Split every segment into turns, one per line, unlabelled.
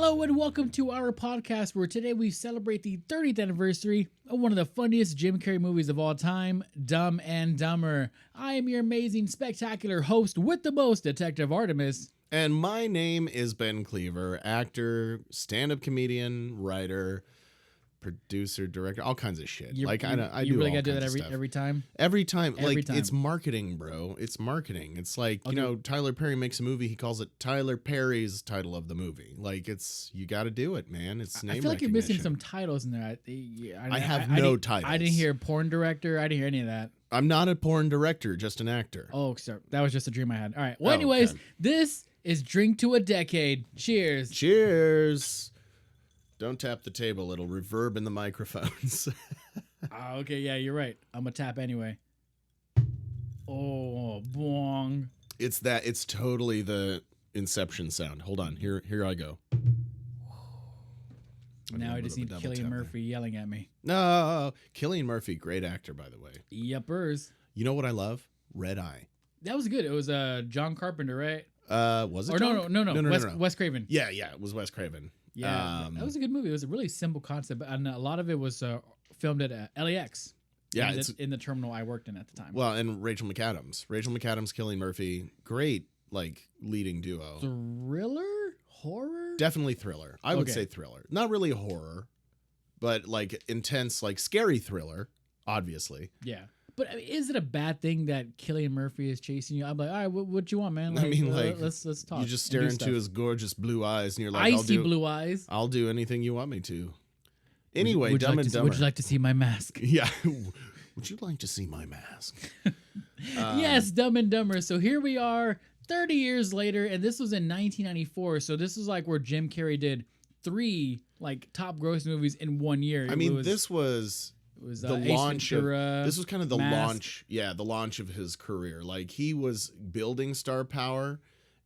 Hello and welcome to our podcast where today we celebrate the 30th anniversary of one of the funniest Jim Carrey movies of all time, Dumb and Dumber. I am your amazing, spectacular host with the most, Detective Artemis.
And my name is Ben Cleaver, actor, stand-up comedian, writer, producer, director, all kinds of shit.
You
I
you
do
really
all
gotta do that
kinds of
every
stuff.
time?
Every time.
Every
Like,
time.
it's marketing, bro. It's marketing. It's like,
Okay.
you know, Tyler Perry makes a movie. He calls it Tyler Perry's title of the movie. Like, you got to do it, man. It's name
I feel like you're missing
recognition.
some titles in there.
I have no titles.
I didn't hear porn director. I didn't hear any of that.
I'm not a porn director, just an actor.
Oh, sorry. That was just a dream I had. All right. Well,
Oh,
anyways,
okay.
this is Drink to a Decade. Cheers.
Cheers. Don't tap the table. It'll reverb in the microphones.
Okay, yeah, you're right. I'm going to tap anyway. Oh, bong.
It's totally the Inception sound. Hold on. Here I go.
Now I just need Cillian Murphy yelling at me.
No, Cillian Murphy, great actor, by the way.
Yuppers.
You know what I love? Red Eye.
That was good. It was John Carpenter, right?
Was it?
Or
John?
no. Wes Craven.
Yeah, it was Wes Craven.
Yeah, that was a good movie. It was a really simple concept, and a lot of it was filmed at LAX.
Yeah,
in the terminal I worked in at the time.
Well, and Rachel McAdams, Cillian Murphy, great like leading duo.
Thriller, horror,
Definitely thriller. I would say thriller. Not really horror, but like intense, like scary thriller. Obviously.
Yeah. But I mean, is it a bad thing that Cillian Murphy is chasing you? I'm like, all right, what you want, man? Like,
I mean, like,
let's talk.
You just stare into his gorgeous blue eyes, and you're like,
icy blue eyes.
I'll do anything you want me to. Anyway, Dumb and Dumber.
Would you like to see my mask?
Yeah. Would you like to see my mask?
Yes, Dumb and Dumber. So here we are, 30 years later, and this was in 1994. So this is like where Jim Carrey did 3 like top gross movies in 1 year.
I mean, this was the launch of this was kind of the launch, the launch of his career. Like, he was building star power,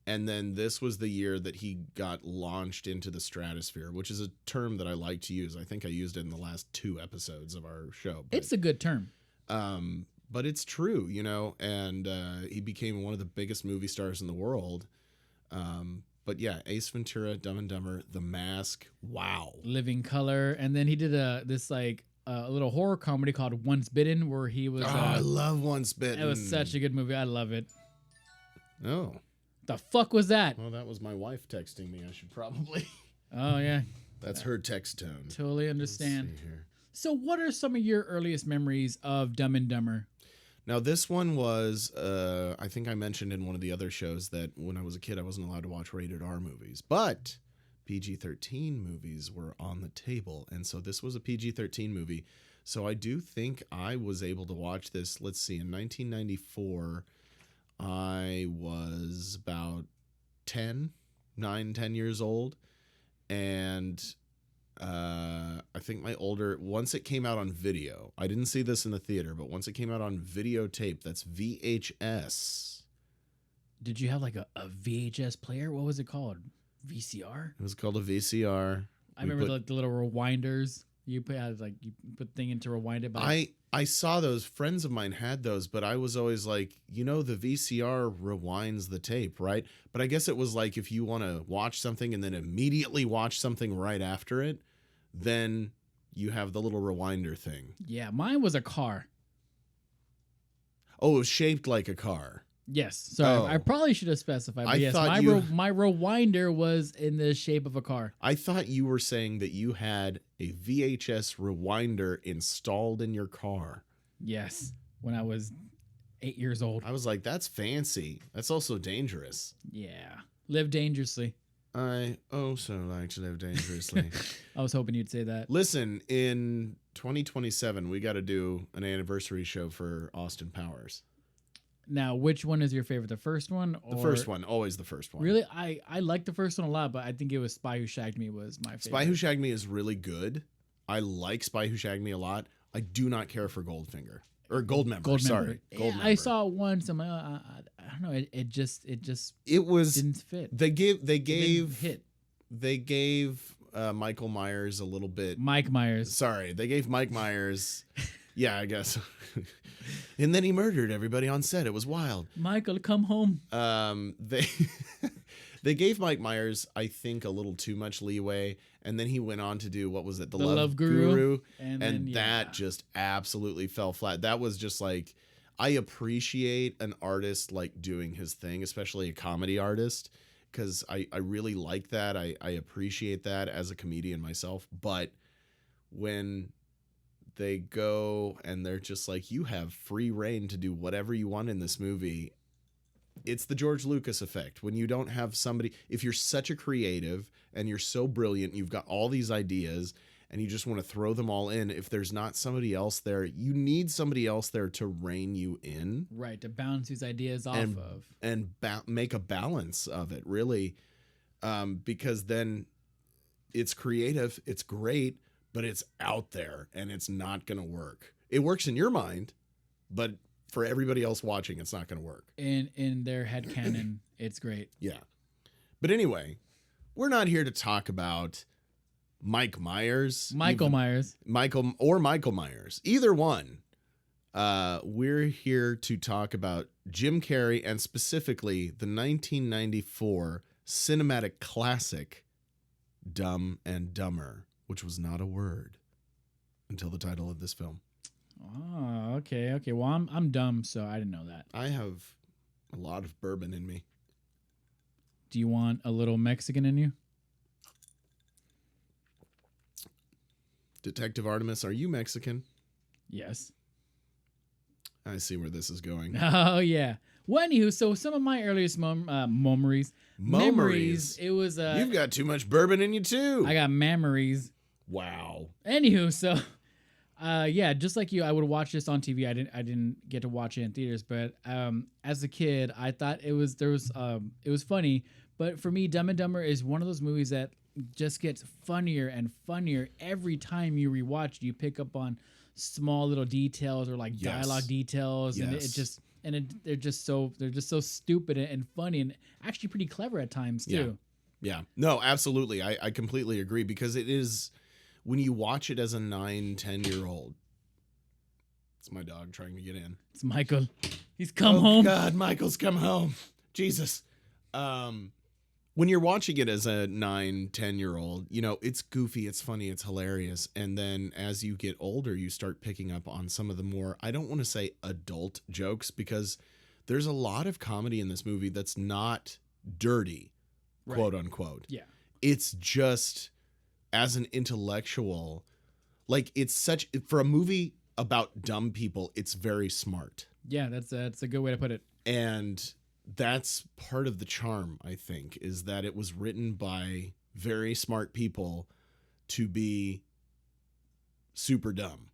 and then this was the year that he got launched into the stratosphere, which is a term that I like to use. I think I used it in the last 2 episodes of our show. But,
it's a good term.
But it's true, you know, and he became one of the biggest movie stars in the world. But yeah, Ace Ventura, Dumb and Dumber, The Mask, wow.
Living Color, and then he did this like a little horror comedy called Once Bitten, where he was.
I love Once Bitten.
It was such a good movie. I love it.
Oh.
The fuck was that?
Well, that was my wife texting me. I should probably.
Oh, yeah.
That's her text tone.
Totally understand.
Let's see here.
So what are some of your earliest memories of Dumb and Dumber?
Now, this one was, I think I mentioned in one of the other shows that when I was a kid, I wasn't allowed to watch rated R movies. But PG-13 movies were on the table. And so this was a PG-13 movie. So I do think I was able to watch this. Let's see. In 1994, I was about 10 years old. And I think once it came out on video, I didn't see this in the theater, but once it came out on videotape, that's VHS.
Did you have like a VHS player? What was it called? VCR?
It was called a VCR.
I remember the little rewinders. You put the thing into rewind it.
I saw those. Friends of mine had those, but I was always like, you know, the VCR rewinds the tape, right? But I guess it was like if you want to watch something and then immediately watch something right after it, then you have the little rewinder thing.
Yeah, mine was a car.
Oh, it was shaped like a car.
Yes. Sorry, I probably should have specified. But yes, my rewinder was in the shape of a car.
I thought you were saying that you had a VHS rewinder installed in your car.
Yes, when I was 8 years old.
I was like, that's fancy. That's also dangerous.
Yeah. Live dangerously.
I also like to live dangerously.
I was hoping you'd say that.
Listen, in 2027, we got to do an anniversary show for Austin Powers.
Now, which one is your favorite? The first one? Or...
The first one. Always the first one.
Really? I like the first one a lot, but I think it was Spy Who Shagged Me was my favorite.
Spy Who Shagged Me is really good. I like Spy Who Shagged Me a lot. I do not care for Goldfinger. Or Goldmember. Sorry. Goldmember.
I saw it once. I'm like, I don't know. It just didn't fit.
They gave Michael Myers a little bit.
Mike Myers.
Sorry. They gave Mike Myers. Yeah, I guess. And then he murdered everybody on set. It was wild.
Michael, come home.
They gave Mike Myers, I think, a little too much leeway, and then he went on to do, what was it, the Love Guru, and then, that just absolutely fell flat. That was just like, I appreciate an artist like doing his thing, especially a comedy artist, because I really like that. I appreciate that as a comedian myself. But when they go and they're just like, you have free reign to do whatever you want in this movie, it's the George Lucas effect. When you don't have somebody, if you're such a creative and you're so brilliant, you've got all these ideas and you just want to throw them all in, if there's not somebody else there, you need somebody else there to rein you in.
Right, to bounce these ideas off of.
And make a balance of it, really. Because then it's creative, it's great, but it's out there and it's not going to work. It works in your mind, but for everybody else watching, it's not going to work. In
their headcanon, it's great.
Yeah. But anyway, we're not here to talk about Michael Myers. Michael Myers. Either one. We're here to talk about Jim Carrey and specifically the 1994 cinematic classic Dumb and Dumber, which was not a word until the title of this film.
Oh, okay. Well, I'm dumb, so I didn't know that.
I have a lot of bourbon in me.
Do you want a little Mexican in you?
Detective Artemis, are you Mexican?
Yes.
I see where this is going.
Oh, yeah. Well, anywho, so some of my earliest memories. It was...
You've got too much bourbon in you, too.
I got memories.
Wow.
Anywho, so... yeah, just like you, I would watch this on TV. I didn't get to watch it in theaters, but as a kid, I thought it was funny. But for me, Dumb and Dumber is one of those movies that just gets funnier and funnier every time you rewatch. You pick up on small little details or like dialogue details, and they're just so stupid and funny and actually pretty clever at times too.
Yeah. No, absolutely. I completely agree, because it is. When you watch it as a 9-10-year-old, it's my dog trying to get in.
It's Michael. He's come home.
God, Michael's come home. Jesus. When you're watching it as a 9-10-year-old, it's goofy, it's funny, it's hilarious. And then as you get older, you start picking up on some of the more, I don't want to say adult jokes, because there's a lot of comedy in this movie that's not dirty, quote unquote.
Yeah.
It's just... as an intellectual, like, it's such, for a movie about dumb people, it's very smart.
Yeah, that's a good way to put it.
And that's part of the charm, I think, is that it was written by very smart people to be super dumb.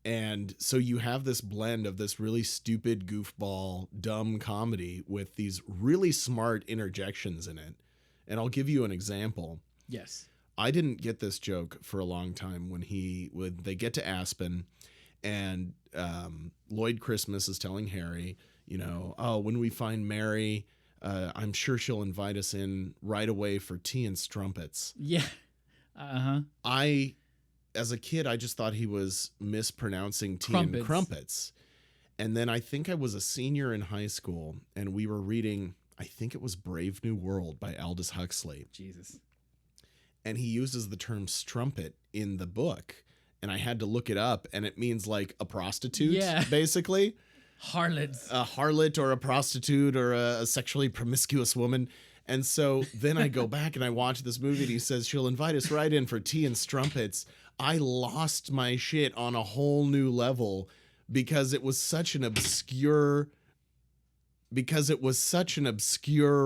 And so you have this blend of this really stupid, goofball, dumb comedy with these really smart interjections in it. And I'll give you an example.
Yes.
I didn't get this joke for a long time when they get to Aspen and Lloyd Christmas is telling Harry, when we find Mary, I'm sure she'll invite us in right away for tea and strumpets.
Yeah. Uh-huh.
As a kid, I just thought he was mispronouncing tea and crumpets. And then I think I was a senior in high school and we were reading, I think it was Brave New World by Aldous Huxley.
Jesus.
And he uses the term strumpet in the book. And I had to look it up, and it means like a prostitute, basically.
Harlots.
A harlot or a prostitute or a sexually promiscuous woman. And so then I go back and I watch this movie, and he says, she'll invite us right in for tea and strumpets. I lost my shit on a whole new level because it was such an obscure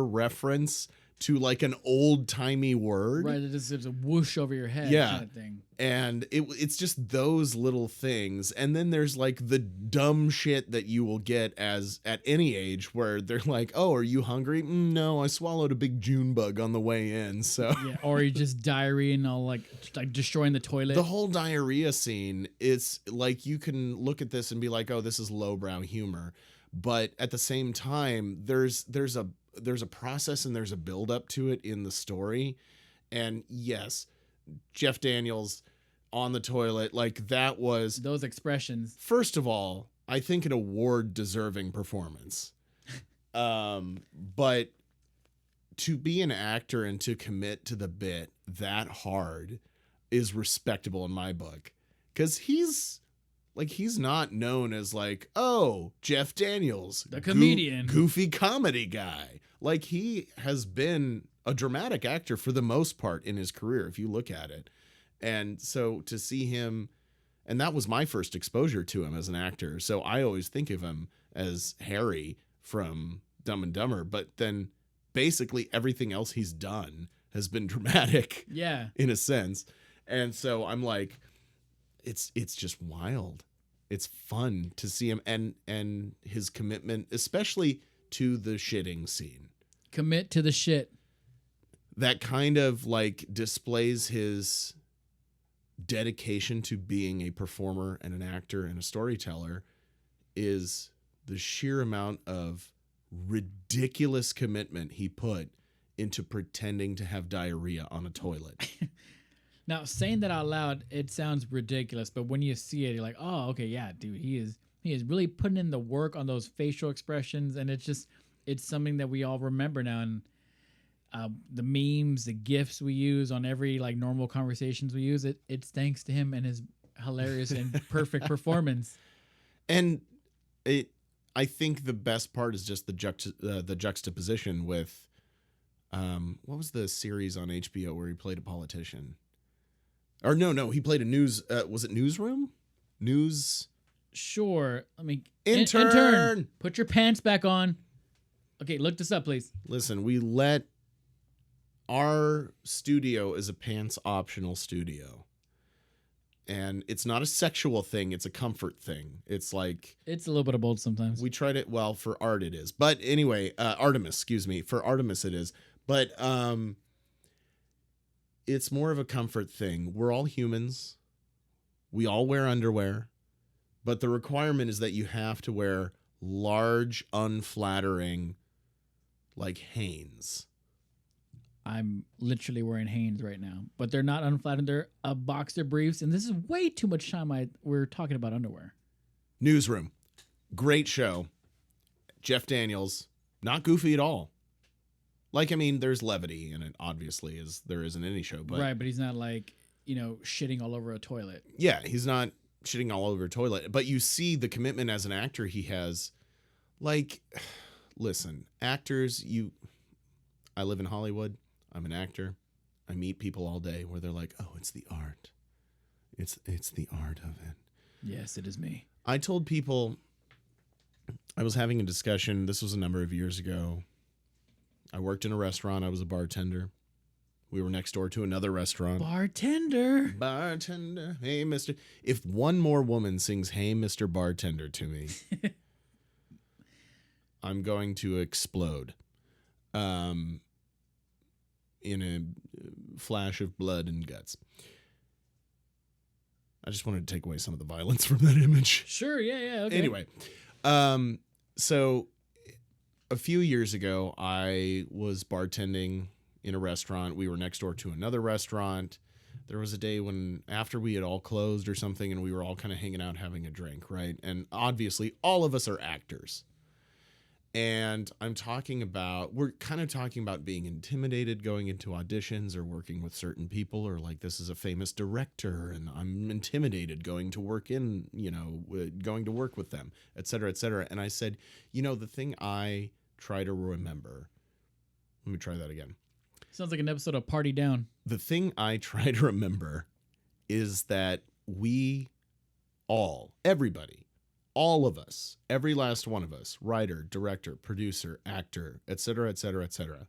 reference to like an old-timey word.
Right, it's a whoosh over your head kind of thing.
And it's just those little things. And then there's like the dumb shit that you will get at any age where they're like, oh, are you hungry? No, I swallowed a big June bug on the way in. So
yeah, or you just diarrhea and all like destroying the toilet.
The whole diarrhea scene, it's like you can look at this and be like, oh, this is lowbrow humor. But at the same time, there's a process and there's a build up to it in the story. And yes, Jeff Daniels on the toilet, like that was
those expressions.
First of all, I think an award deserving performance. But to be an actor and to commit to the bit that hard is respectable in my book. Because he's not known as like, oh, Jeff Daniels,
the comedian,
goofy comedy guy. Like, he has been a dramatic actor for the most part in his career, if you look at it. And so to see him, and that was my first exposure to him as an actor. So I always think of him as Harry from Dumb and Dumber, but then basically everything else he's done has been dramatic.
Yeah.
In a sense. And so I'm like, it's just wild. It's fun to see him and his commitment, especially to the shitting scene.
Commit to the shit.
That kind of like displays his dedication to being a performer and an actor and a storyteller, is the sheer amount of ridiculous commitment he put into pretending to have diarrhea on a toilet.
Now, saying that out loud, it sounds ridiculous, but when you see it, you're like, oh, okay, yeah, dude, he is really putting in the work on those facial expressions, and it's something that we all remember now. And the memes, the GIFs we use on every like normal conversations we use, it's thanks to him and his hilarious and perfect performance.
And I think the best part is just the juxtaposition with what was the series on HBO where he played a politician? Or no, he played a news. Was it Newsroom? News.
Sure. Let me
intern.
Put your pants back on. Okay, look this up, please.
Listen, we let our studio is a pants optional studio, and it's not a sexual thing. It's a comfort thing. It's like
it's a little bit of both sometimes.
We tried it. Well, for art it is, but anyway, Artemis. Excuse me. For Artemis it is, but it's more of a comfort thing. We're all humans. We all wear underwear, but the requirement is that you have to wear large, unflattering, like Hanes.
I'm literally wearing Hanes right now, but they're not unflattering. They're boxer briefs, and this is way too much time we're talking about underwear.
Newsroom. Great show. Jeff Daniels, not goofy at all. Like, I mean, there's levity in it, obviously, as there is in any show. But
right, but he's not like, shitting all over a toilet.
Yeah, he's not shitting all over a toilet. But you see the commitment as an actor he has. Like, listen, actors, I live in Hollywood. I'm an actor. I meet people all day where they're like, oh, it's the art. It's the art of it.
Yes, it is me.
I told people, I was having a discussion. This was a number of years ago. I worked in a restaurant. I was a bartender. We were next door to another restaurant.
Bartender.
Hey, mister. If one more woman sings, hey, Mr. Bartender to me, I'm going to explode. In a flash of blood and guts. I just wanted to take away some of the violence from that image.
Sure, yeah, okay.
Anyway, so a few years ago, I was bartending in a restaurant. We were next door to another restaurant. There was a day when after we had all closed or something and we were all kind of hanging out having a drink, right? And obviously all of us are actors. And we're kind of talking about being intimidated going into auditions or working with certain people, or like, this is a famous director and I'm intimidated going to work going to work with them, et cetera, et cetera. And I said, the thing I try to remember, let me try that again.
Sounds like an episode of Party Down. The
thing I try to remember is that everybody, all of us, every last one of us, writer, director, producer, actor, et cetera, et cetera, et cetera,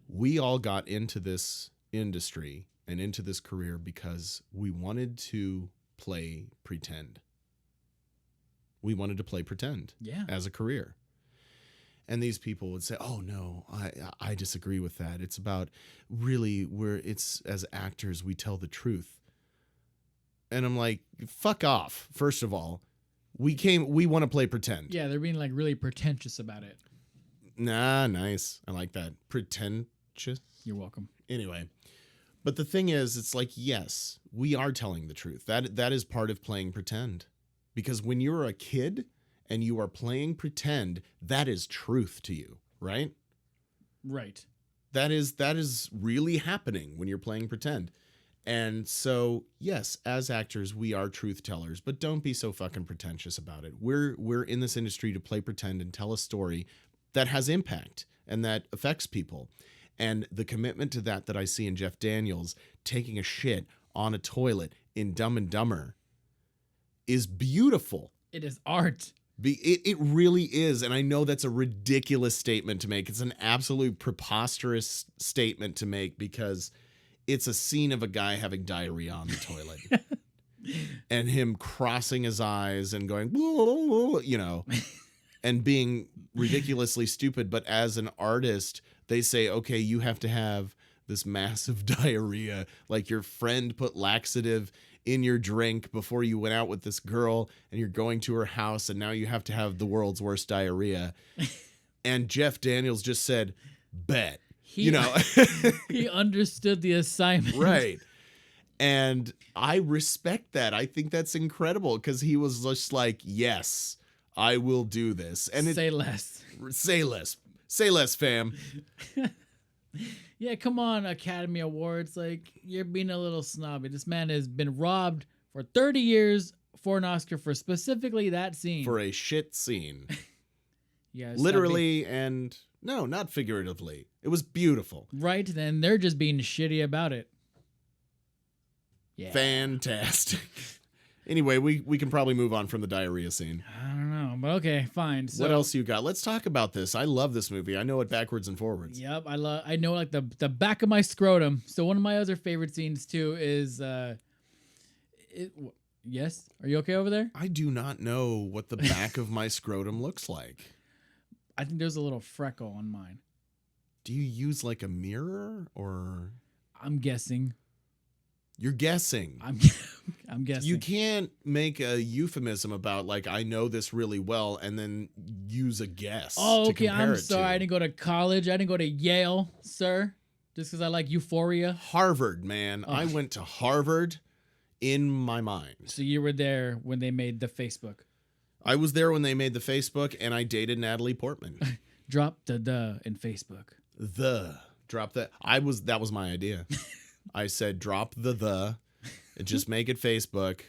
we all got into this industry and into this career because we wanted to play pretend. We wanted to play pretend as a career. And these people would say, oh, no, I disagree with that. It's about really as actors, we tell the truth. And I'm like, fuck off, first of all. We want to play pretend.
Yeah, they're being like really pretentious about it.
Nah, nice. I like that. Pretentious.
You're welcome.
Anyway, but the thing is, it's like, yes, we are telling the truth. That is part of playing pretend. Because when you're a kid and you are playing pretend, that is truth to you, right?
Right.
That is really happening when you're playing pretend. And so, yes, as actors, we are truth tellers, but don't be so fucking pretentious about it. We're in this industry to play pretend and tell a story that has impact and that affects people. And the commitment to that I see in Jeff Daniels taking a shit on a toilet in Dumb and Dumber is beautiful.
It is art.
It really is. And I know that's a ridiculous statement to make. It's an absolute preposterous statement to make because it's a scene of a guy having diarrhea on the toilet and him crossing his eyes and going, you know, and being ridiculously stupid. But as an artist, they say, okay, you have to have this massive diarrhea. Like your friend put laxative in your drink before you went out with this girl and you're going to her house and now you have to have the world's worst diarrhea. And Jeff Daniels just said, bet. You know,
he understood the assignment.
Right. And I respect that. I think that's incredible because he was just like, yes, I will do this. And
say less.
Say less. Say less, fam.
Yeah, come on, Academy Awards. Like, you're being a little snobby. This man has been robbed for 30 years for an Oscar for specifically that scene.
For a shit scene.
Yeah,
literally and no, not figuratively. It was beautiful.
Right, then they're just being shitty about it. Yeah.
Fantastic. Anyway, we can probably move on from the diarrhea scene.
I don't know, but okay, fine. So,
what else you got? Let's talk about this. I love this movie. I know it backwards and forwards.
Yep, I know like the back of my scrotum. So one of my other favorite scenes too is yes? Are you okay over there?
I do not know what the back of my scrotum looks like.
I think there's a little freckle on mine.
Do you use like a mirror or?
I'm guessing.
You're guessing.
I'm guessing.
You can't make a euphemism about like I know this really well and then use a guess.
Oh, okay.
To compare
I'm sorry. I didn't go to college. I didn't go to Yale, sir. Just because I like Euphoria.
Harvard, man.
Oh.
I went to Harvard in my mind.
So you were there when they made the Facebook.
I was there when they made the Facebook, and I dated Natalie Portman.
Drop the in Facebook.
Drop that. That was my idea. I said drop the and just make it Facebook.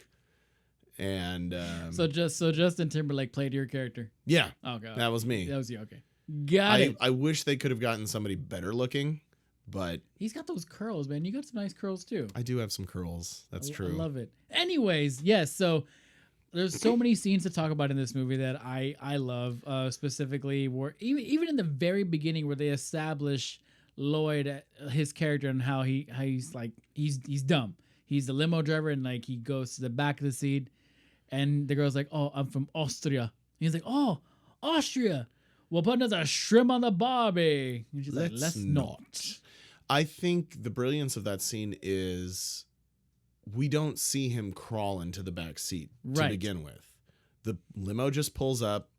And
so Justin Timberlake played your character.
Yeah.
Oh god.
That was me.
That was you. Okay. Got it.
I wish they could have gotten somebody better looking, but
he's got those curls, man. You got some nice curls too.
I do have some curls. That's true.
I love it. Anyways, yes. So there's so many scenes to talk about in this movie that I love. Specifically, where even in the very beginning, where they establish Lloyd, his character, and how he's dumb. He's the limo driver, and like he goes to the back of the seat, and the girl's like, "Oh, I'm from Austria." And he's like, "Oh, Austria. We'll put another shrimp on the barbie." And she's like, "Let's not."
I think the brilliance of that scene is we don't see him crawl into the back seat to begin with. The limo just pulls up.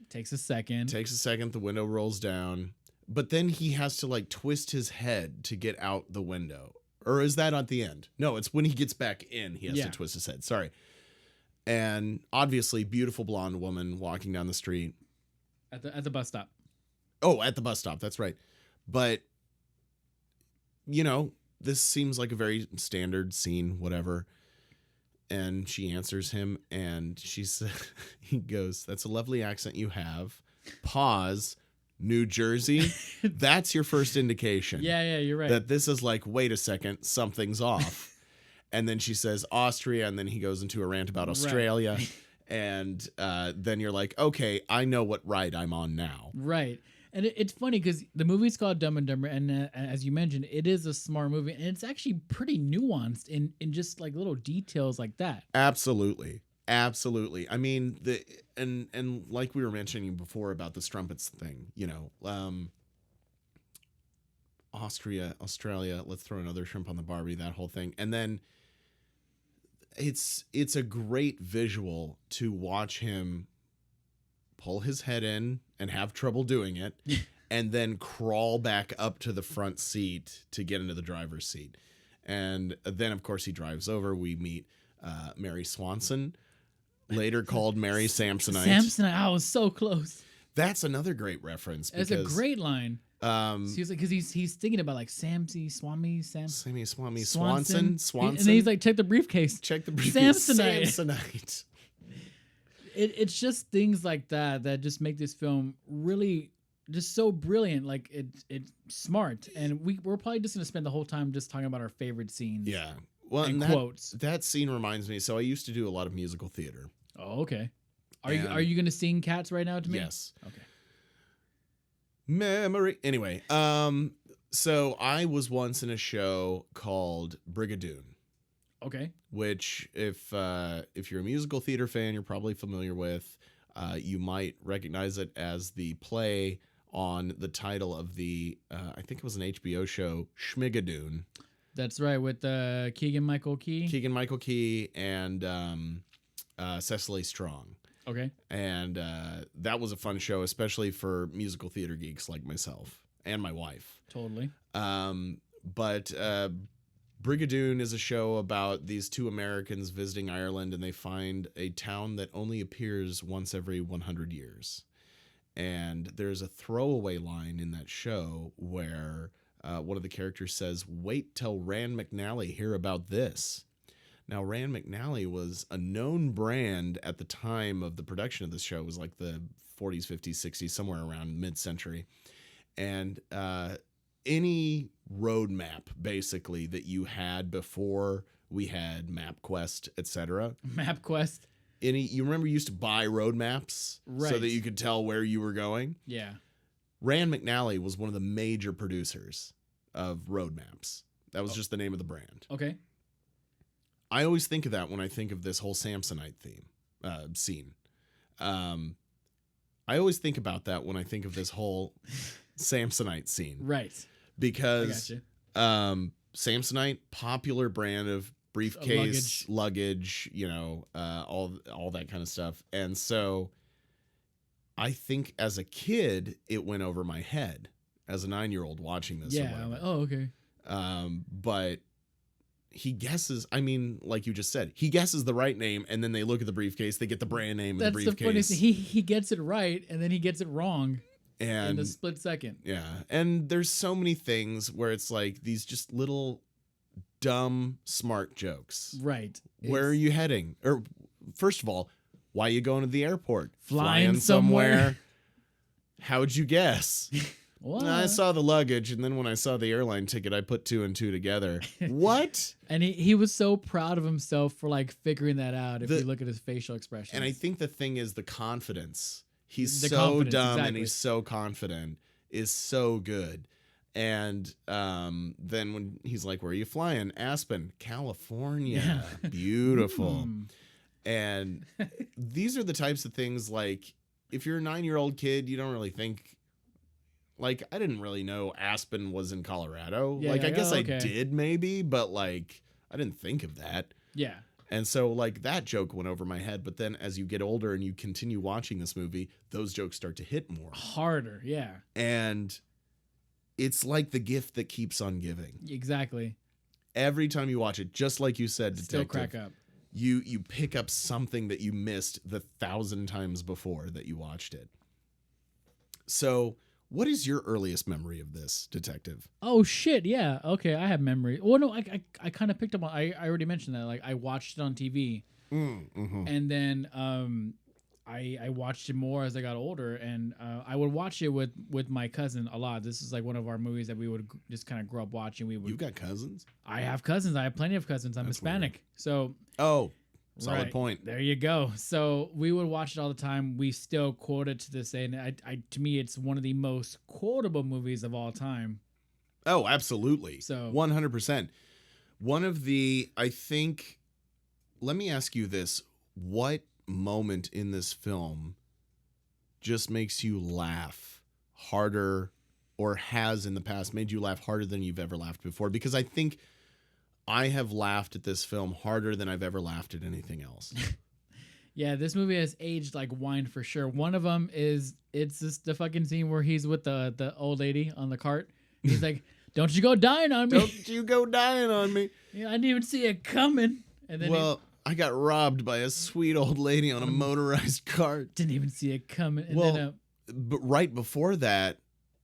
Takes a second.
The window rolls down. But then he has to like twist his head to get out the window. Or is that at the end? No, it's when he gets back in, he has to twist his head. Sorry. And obviously, beautiful blonde woman walking down the street.
At the bus stop.
Oh, at the bus stop. That's right. But, you know, this seems like a very standard scene, whatever. And she answers him and he goes, "That's a lovely accent you have. Pause. New Jersey." That's your first indication.
Yeah, you're right.
That this is like, wait a second, something's off. And then she says Austria, and then he goes into a rant about Australia. Right. And then you're like, okay, I know what ride I'm on now.
Right. And it's funny because the movie's called Dumb and Dumber, and as you mentioned, it is a smart movie, and it's actually pretty nuanced in just like little details like that.
Absolutely. I mean, and like we were mentioning before about the strumpets thing, you know, Austria, Australia, let's throw another shrimp on the Barbie, that whole thing. And then it's a great visual to watch him pull his head in and have trouble doing it and then crawl back up to the front seat to get into the driver's seat. And then, of course, he drives over. We meet Mary Swanson, later called Mary Samsonite.
Samsonite. I was so close.
That's another great reference.
It's a great line. So he's like, because he's thinking about like Sammy Swami,
Sammy Swami
Swanson.
Swanson.
And then he's like, check the briefcase.
Check the briefcase.
Samsonite.
Samsonite.
It's just things like that that just make this film really just so brilliant. Like it's smart, and we're probably just gonna spend the whole time just talking about our favorite scenes.
Yeah. Well,
and
that,
quotes.
That scene reminds me. So I used to do a lot of musical theater.
Oh, okay. Are you gonna sing Cats right now to me?
Yes.
Okay.
Memory. Anyway, so I was once in a show called Brigadoon.
Okay.
Which, if you're a musical theater fan, you're probably familiar with. You might recognize it as the play on the title of the, I think it was an HBO show, Schmigadoon.
That's right, with Keegan-Michael Key
and Cecily Strong.
Okay.
And that was a fun show, especially for musical theater geeks like myself and my wife.
Totally.
But Brigadoon is a show about these two Americans visiting Ireland, and they find a town that only appears once every 100 years. And there's a throwaway line in that show where one of the characters says, "Wait till Rand McNally hear about this." Now, Rand McNally was a known brand at the time of the production of this show. It was like the 40s, 50s, 60s, somewhere around mid-century. And any roadmap, basically, that you had before we had MapQuest, etc.
MapQuest.
You remember you used to buy road maps so that you could tell where you were going?
Yeah.
Rand McNally was one of the major producers of road maps. That was just the name of the brand.
Okay.
I always think of that when I think of this whole Samsonite scene. I always think about that when I think of this whole Samsonite scene.
Right.
Because Samsonite, popular brand of briefcase, luggage, all that kind of stuff. And so I think as a kid, it went over my head as a 9-year-old watching this.
Yeah. I'm like, oh, okay.
But he guesses, like you just said, he guesses the right name, and then they look at the briefcase, they get the brand name of the briefcase. That's the funniest
thing. He gets it right, and then he gets it wrong.
And
in a split second.
Yeah. And there's so many things where it's like these just little dumb, smart jokes.
Right.
Where are you heading? Or first of all, why are you going to the airport?
Flying somewhere.
How'd you guess?
What?
I saw the luggage, and then when I saw the airline ticket, I put 2 and 2 together. What?
And he was so proud of himself for like figuring that out if you look at his facial expression.
And I think the thing is the confidence. He's so dumb and he's so confident is so good. And then when he's like, "Where are you flying?" Aspen, California. Yeah. Beautiful. And these are the types of things, like, if you're a 9-year-old kid, you don't really think, like, I didn't really know Aspen was in Colorado. Yeah, like, I guess I did maybe, but like, I didn't think of that.
Yeah.
And so, like, that joke went over my head. But then as you get older and you continue watching this movie, those jokes start to hit more.
Harder, yeah.
And it's like the gift that keeps on giving.
Exactly.
Every time you watch it, just like you said, Detective,
still crack up.
You pick up something that you missed the 1,000 times before that you watched it. So, what is your earliest memory of this, Detective?
Oh shit, yeah. Okay, I have memory. Well, no, I kind of picked up on. I already mentioned that. Like, I watched it on TV, and then I watched it more as I got older, and I would watch it with my cousin a lot. This is like one of our movies that we would just kind of grow up watching.
You got cousins?
I have cousins. I have plenty of cousins. I'm Hispanic,
weird.
So.
Oh. Solid point.
There you go. So we would watch it all the time. We still quote it to this day. And to me, it's one of the most quotable movies of all time.
Oh, absolutely.
So
100%. One of the, I think, let me ask you this. What moment in this film just makes you laugh harder, or has in the past made you laugh harder than you've ever laughed before? Because I think I have laughed at this film harder than I've ever laughed at anything else.
Yeah, this movie has aged like wine for sure. One of them is, it's just the fucking scene where he's with the old lady on the cart. He's like, "Don't you go dying on me.
Don't you go dying on me."
Yeah, I didn't even see it coming. And then
I got robbed by a sweet old lady on a motorized cart.
Didn't even see it coming. And
but right before that,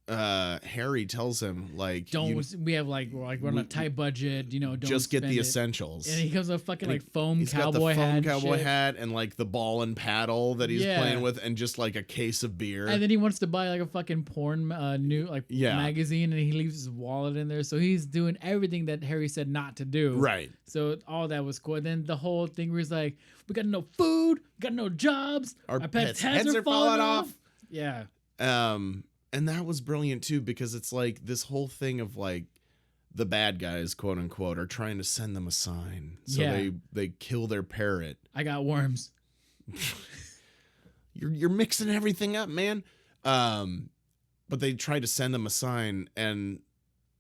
Harry tells him like,
we have like we're on a tight budget, don't
just get
spend
the
it.
essentials.
And he comes with a fucking like foam
he's
cowboy
got the foam
hat,
cowboy hat, and like the ball and paddle that he's playing with, and just like a case of beer.
And then he wants to buy like a fucking porn magazine, and he leaves his wallet in there. So he's doing everything that Harry said not to do.
Right.
So all that was cool. And then the whole thing where he's like, we got no food, we got no jobs,
our
pets' heads are falling off. Yeah.
And that was brilliant too, because it's like this whole thing of like the bad guys, quote unquote, are trying to send them a sign. So they kill their parrot.
I got worms.
You're mixing everything up, man. But they try to send them a sign, and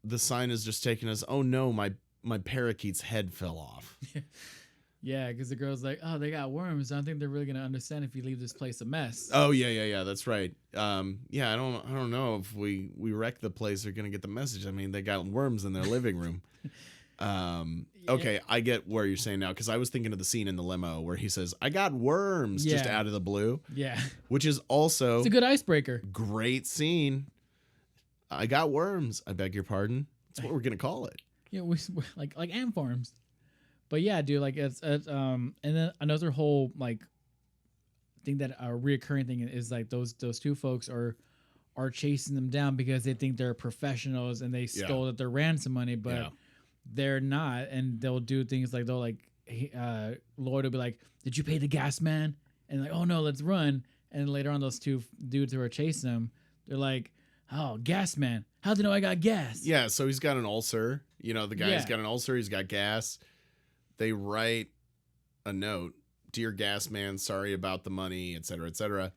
the sign is just taken as, oh no, my parakeet's head fell off.
Yeah, because the girl's like, oh, they got worms. I don't think they're really gonna understand if you leave this place a mess.
Oh yeah, that's right. Yeah, I don't know if we wreck the place, they're gonna get the message. I mean, they got worms in their living room. Okay, I get where you're saying now, because I was thinking of the scene in the limo where he says, I got worms, just out of the blue.
Yeah.
Which is also
it's a good icebreaker.
Great scene. I got worms. I beg your pardon. That's what we're gonna call it.
Yeah, we're like ant farms. But yeah, dude, like it's and then another whole like thing that a reoccurring thing is like those two folks are chasing them down because they think they're professionals and they stole their ransom money, but they're not, and they'll do things like Lloyd will be like, "Did you pay the gas man?" And like, "Oh no, let's run." And later on, those two dudes who are chasing them, they're like, "Oh, gas man, how'd you know I got gas?" Yeah,
so he's got an ulcer. The guy's got an ulcer. He's got gas. They write a note, "Dear gas man, sorry about the money, etc., etc."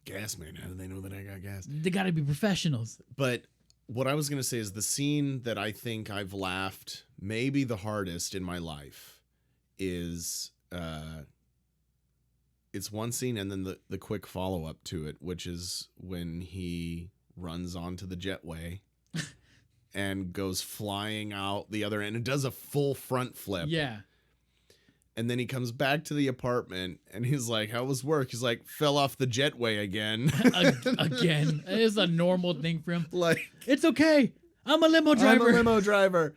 Gas man, how do they know that I got gas?
They got to be professionals.
But what I was going to say is the scene that I think I've laughed maybe the hardest in my life is it's one scene and then the quick follow-up to it, which is when he runs onto the jetway and goes flying out the other end and does a full front flip.
Yeah.
And then he comes back to the apartment and he's like, how was work? He's like, fell off the jetway again.
Again. It is a normal thing for him.
Like,
it's okay. I'm a limo driver.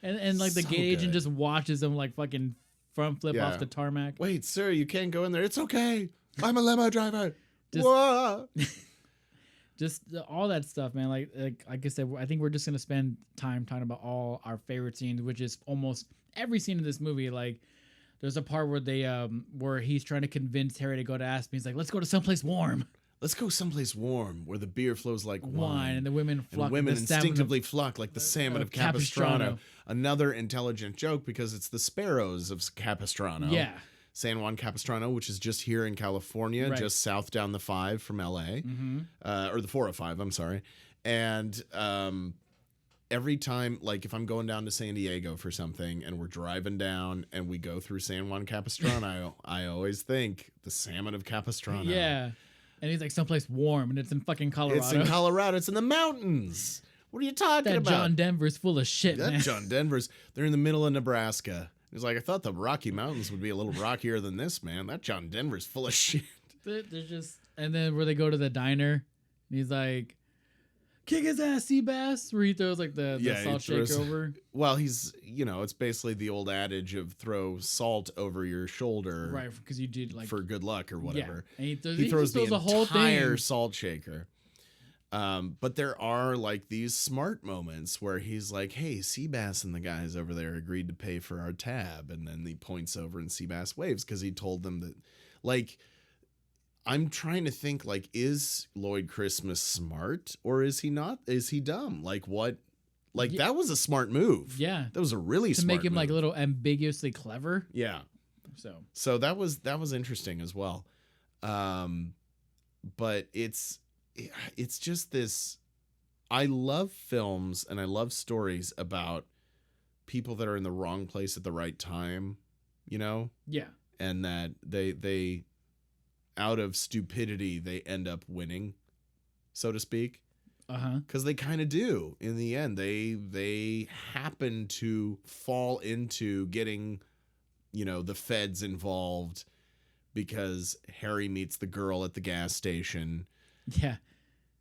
And like the gate agent just watches him like fucking front flip off the tarmac.
Wait, sir, you can't go in there. It's okay. I'm a limo driver.
Just all that stuff, man. Like I said, I think we're just gonna spend time talking about all our favorite scenes, which is almost every scene in this movie. Like, there's a part where where he's trying to convince Harry to go to Aspen. He's like, "Let's go to someplace warm.
Let's go someplace warm where the beer flows like wine,
and the women flock.
And women instinctively flock like the salmon of Capistrano." Another intelligent joke because it's the sparrows of Capistrano.
Yeah.
San Juan Capistrano, which is just here in California, just south down the 5 from LA, or the 405, I'm sorry. And every time, like if I'm going down to San Diego for something and we're driving down and we go through San Juan Capistrano, I always think the salmon of Capistrano.
Yeah. And he's like, someplace warm, and it's in fucking Colorado.
It's in Colorado. It's in the mountains. What are you talking about?
That John Denver's full of shit, man.
John Denver's, they're in the middle of Nebraska. He's like, I thought the Rocky Mountains would be a little rockier than this, man. That John Denver's full of shit.
They're just, and then where they go to the diner, and he's like, kick his ass, Seabass, where he throws like the salt shaker over.
Well, he's, it's basically the old adage of throw salt over your shoulder.
Right, because you did like.
For good luck or whatever.
Yeah. And
he throws the
whole
entire salt shaker. But there are like these smart moments where he's like, hey, Seabass and the guys over there agreed to pay for our tab. And then he points over and Seabass waves because he told them that, like, I'm trying to think, like, is Lloyd Christmas smart or is he not? Is he dumb? Like, what? Like, that was a smart move.
Yeah.
That was a really smart move.
To make him like a little ambiguously clever.
Yeah. So that was interesting as well. But it's just this, I love films and I love stories about people that are in the wrong place at the right time, Yeah. And that they out of stupidity, they end up winning, so to speak. Because they kind of do in the end. They happen to fall into getting, the feds involved because Harry meets the girl at the gas station.
Yeah.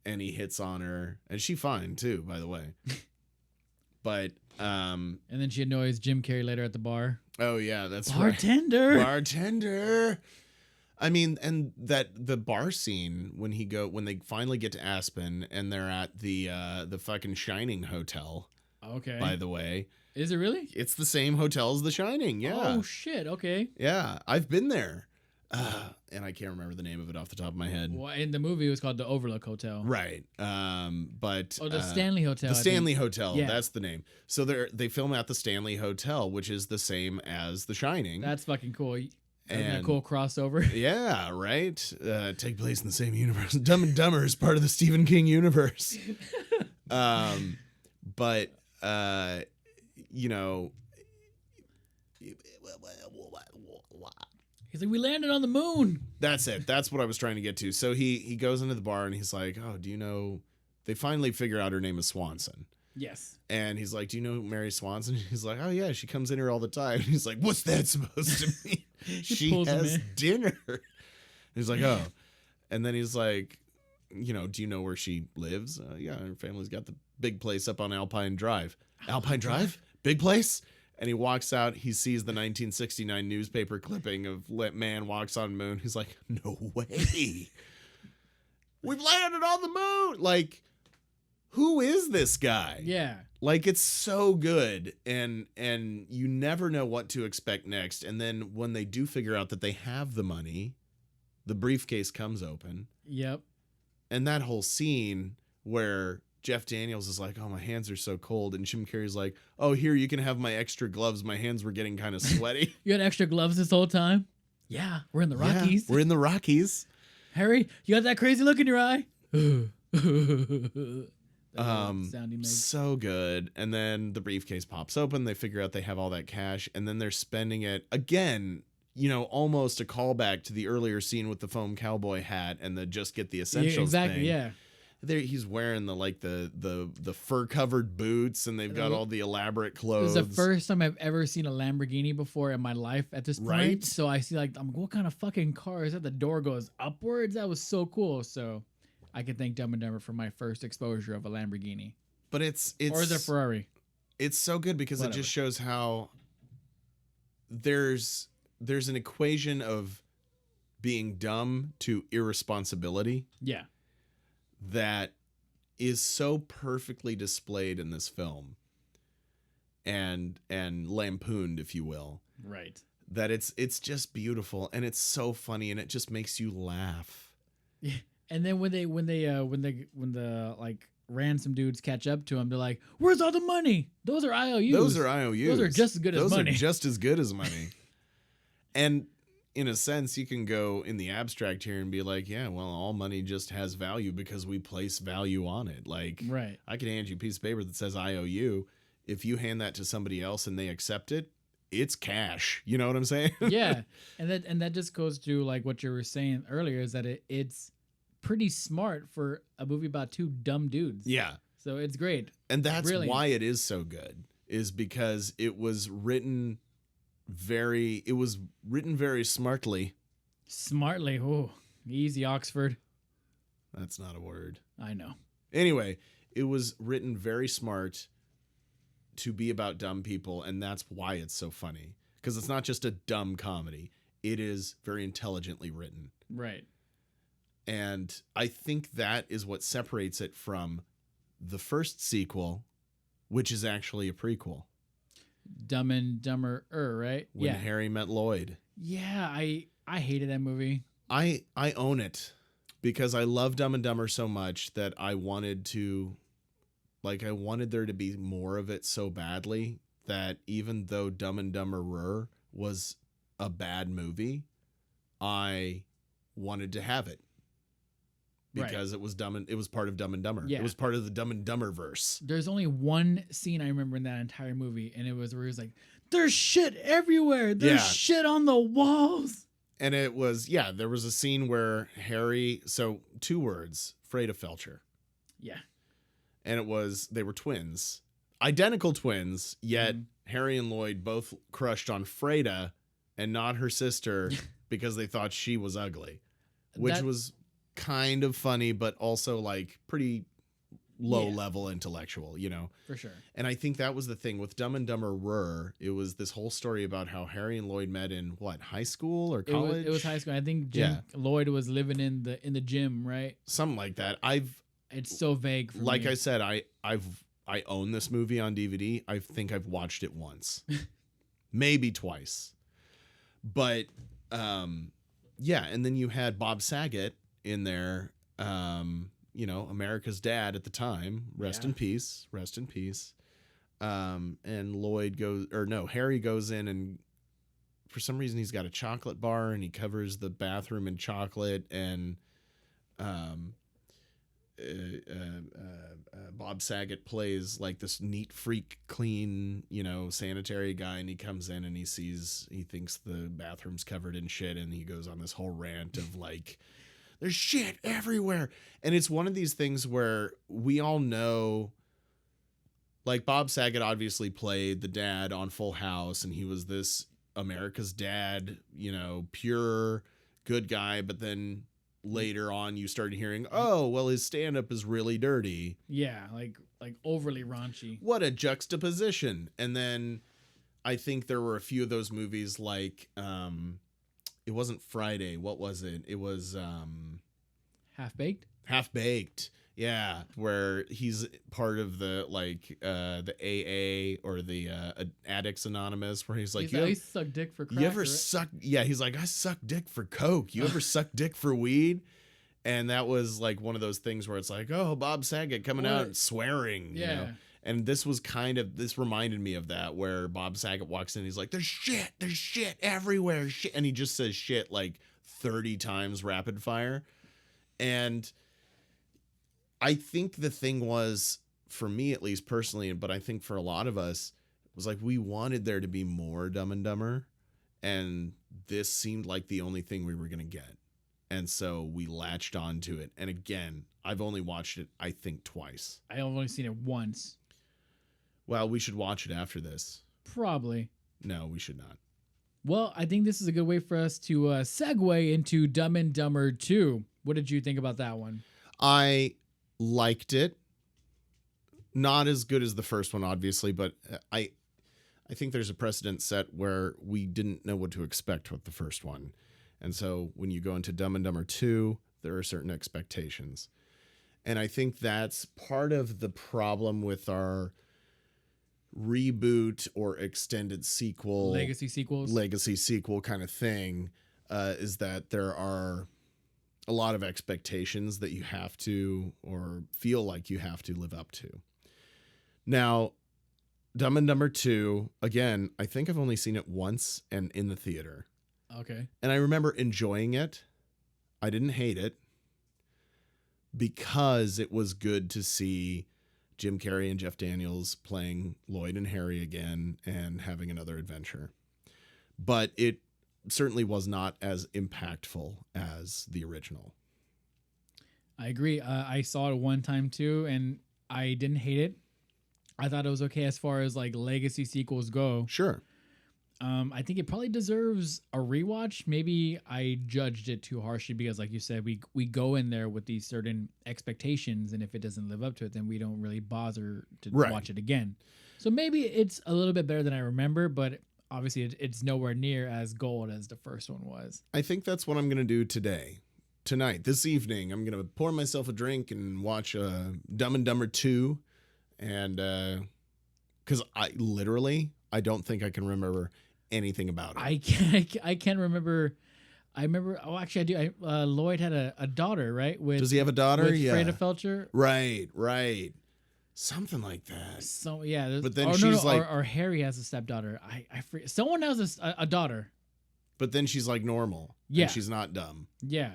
and he hits on her, and she fine too, by the way. But
and then she annoys Jim Carrey later at the bar.
Oh yeah, that's
bartender.
Right. Bartender. I mean, and that the bar scene when they finally get to Aspen and they're at the fucking Shining hotel.
Okay.
By the way,
is it really?
It's the same hotel as the Shining. Yeah.
Oh shit. Okay.
Yeah, I've been there. And I can't remember the name of it off the top of my head.
Well, in the movie, it was called the Overlook Hotel.
Right. But
the Stanley Hotel.
The Stanley Hotel.
Yeah.
That's the name. So they film at the Stanley Hotel, which is the same as The Shining.
That's fucking cool. Isn't
And
that cool crossover?
Yeah, right. Take place in the same universe. Dumb and Dumber is part of the Stephen King universe. But you know.
He's like, we landed on the moon.
That's it. That's what I was trying to get to. So he goes into the bar and he's like, oh, do you know, they finally figure out her name is Swanson.
Yes.
And he's like, do you know Mary Swanson? He's like, oh yeah, she comes in here all the time. He's like, what's that supposed to mean? She has dinner. He's like, oh. And then he's like, you know, do you know where she lives? Yeah, her family's got the big place up on Alpine Drive. Alpine Drive? Big place? And he walks out. He sees the 1969 newspaper clipping of man walks on moon. He's like, no way. We've landed on the moon. Like, who is this guy?
Yeah.
Like, it's so good. And you never know what to expect next. And then when they do figure out that they have the money, the briefcase comes open.
Yep.
And that whole scene where Jeff Daniels is like, oh, my hands are so cold. And Jim Carrey's like, oh, here, you can have my extra gloves. My hands were getting kind of sweaty.
You had extra gloves this whole time? Yeah, we're in the Rockies.
Yeah, we're in the Rockies.
Harry, you got that crazy look in your eye?
Sound he makes. So good. And then the briefcase pops open. They figure out they have all that cash. And then they're spending it again. You know, almost a callback to the earlier scene with the foam cowboy hat and the just get the essentials
exactly,
thing.
Yeah.
There, he's wearing the fur covered boots, and they've got all the elaborate clothes.
This is the first time I've ever seen a Lamborghini before in my life at this point.
Right?
So I see I'm like, what kind of fucking car is that? The door goes upwards. That was so cool. So I can thank Dumb and Dumber for my first exposure of a Lamborghini.
But it's
or is it a Ferrari?
It's so good because it just shows how there's an equation of being dumb to irresponsibility.
Yeah.
That is so perfectly displayed in this film and lampooned, if you will.
Right.
That it's just beautiful and it's so funny and it just makes you laugh.
Yeah. And then when the like ransom dudes catch up to him, they're like, "Where's all the money? Those are IOUs.
Those are IOUs.
Those are just as good as money.
Those are just as good as money." And in a sense, you can go in the abstract here and be like, yeah, well, all money just has value because we place value on it. Like,
right.
I can hand you a piece of paper that says IOU. If you hand that to somebody else and they accept it, it's cash. You know what I'm saying?
Yeah. And that just goes to like what you were saying earlier is that it's pretty smart for a movie about two dumb dudes.
Yeah.
So it's great.
And that's
Brilliant.
why it is so good, is because it was written very smartly.
Smartly. Oh, easy, Oxford.
That's not a word.
I know.
Anyway, it was written very smart to be about dumb people, and that's why it's so funny. Because it's not just a dumb comedy. It is very intelligently written.
Right.
And I think that is what separates it from the first sequel, which is actually a prequel.
Dumb and Dumber, right?
When Harry Met Lloyd.
Yeah, I hated that movie.
I own it because I love Dumb and Dumber so much that I wanted there to be more of it so badly that even though Dumb and Dumber was a bad movie, I wanted to have it. Because it was it was part of Dumb and Dumber.
Yeah.
It was part of the Dumb and Dumber verse.
There's only one scene I remember in that entire movie, and it was where he was like, "There's shit everywhere. There's shit on the walls."
And it was, there was a scene where Harry, so 2 words, Freda Felcher.
Yeah.
And they were twins, identical twins, yet Harry and Lloyd both crushed on Freda and not her sister because they thought she was ugly, which was kind of funny, but also like pretty low level intellectual, you know?
For sure.
And I think that was the thing with Dumb and Dumber. It was this whole story about how Harry and Lloyd met in what, high school or college?
It was high school. I think Lloyd was living in the gym, right?
Something like that.
It's so vague for
like
me.
I said, I own this movie on DVD. I think I've watched it once. Maybe twice. But yeah, and then you had Bob Saget in there, you know, America's dad at the time. Rest in peace. And Harry goes in, and for some reason he's got a chocolate bar and he covers the bathroom in chocolate, and Bob Saget plays like this neat freak, clean, you know, sanitary guy, and he comes in and he thinks the bathroom's covered in shit, and he goes on this whole rant of like, there's shit everywhere. And it's one of these things where we all know, like, Bob Saget obviously played the dad on Full House, and he was this America's dad, you know, pure good guy. But then later on you started hearing, oh, well, his stand-up is really dirty.
Yeah, like overly raunchy. What
a juxtaposition. And then I think there were a few of those movies like, it wasn't Friday. What was it? It was
Half-Baked?
Half-Baked. Yeah, where he's part of the AA or the Addicts Anonymous, where he's like,
I suck dick for crack.
You ever suck? Yeah, he's like, I suck dick for coke. You ever suck dick for weed? And that was like one of those things where it's like, oh, Bob Saget coming out and swearing, you know? And this reminded me of that, where Bob Saget walks in, he's like, there's shit everywhere, shit. And he just says shit like 30 times rapid fire. And I think the thing was, for me at least personally, but I think for a lot of us, was like we wanted there to be more Dumb and Dumber, and this seemed like the only thing we were going to get. And so we latched onto it. And again, I've only watched it, I think, twice.
I've only seen it once.
Well, we should watch it after this.
Probably.
No, we should not.
Well, I think this is a good way for us to segue into Dumb and Dumber 2. What did you think about that one?
I liked it. Not as good as the first one, obviously, but I think there's a precedent set where we didn't know what to expect with the first one. And so when you go into Dumb and Dumber 2, there are certain expectations. And I think that's part of the problem with our reboot or extended sequel,
legacy sequel
kind of thing, is that there are a lot of expectations that you have to, or feel like you have to, live up to. Now, Dumb and Dumber 2, again, I think I've only seen it once and in the theater.
Okay.
And I remember enjoying it. I didn't hate it because it was good to see Jim Carrey and Jeff Daniels playing Lloyd and Harry again and having another adventure. But it certainly was not as impactful as the original.
I agree. I saw it one time too, and I didn't hate it. I thought it was okay as far as like legacy sequels go.
Sure.
I think it probably deserves a rewatch. Maybe I judged it too harshly because, like you said, we go in there with these certain expectations, and if it doesn't live up to it, then we don't really bother to watch it again. So maybe it's a little bit better than I remember, but obviously it's nowhere near as gold as the first one was.
I think that's what I'm going to do tonight, this evening. I'm going to pour myself a drink and watch Dumb and Dumber 2, and because I don't think I can remember anything about it.
I can't remember. I remember. Oh, actually, I do. Lloyd had a daughter, right?
Does he have a daughter?
With Freda Felcher.
Right. Something like that.
So yeah.
But then she's like,
or Harry has a stepdaughter. I forget. Someone has a daughter.
But then she's like normal.
Yeah.
And she's not dumb.
Yeah.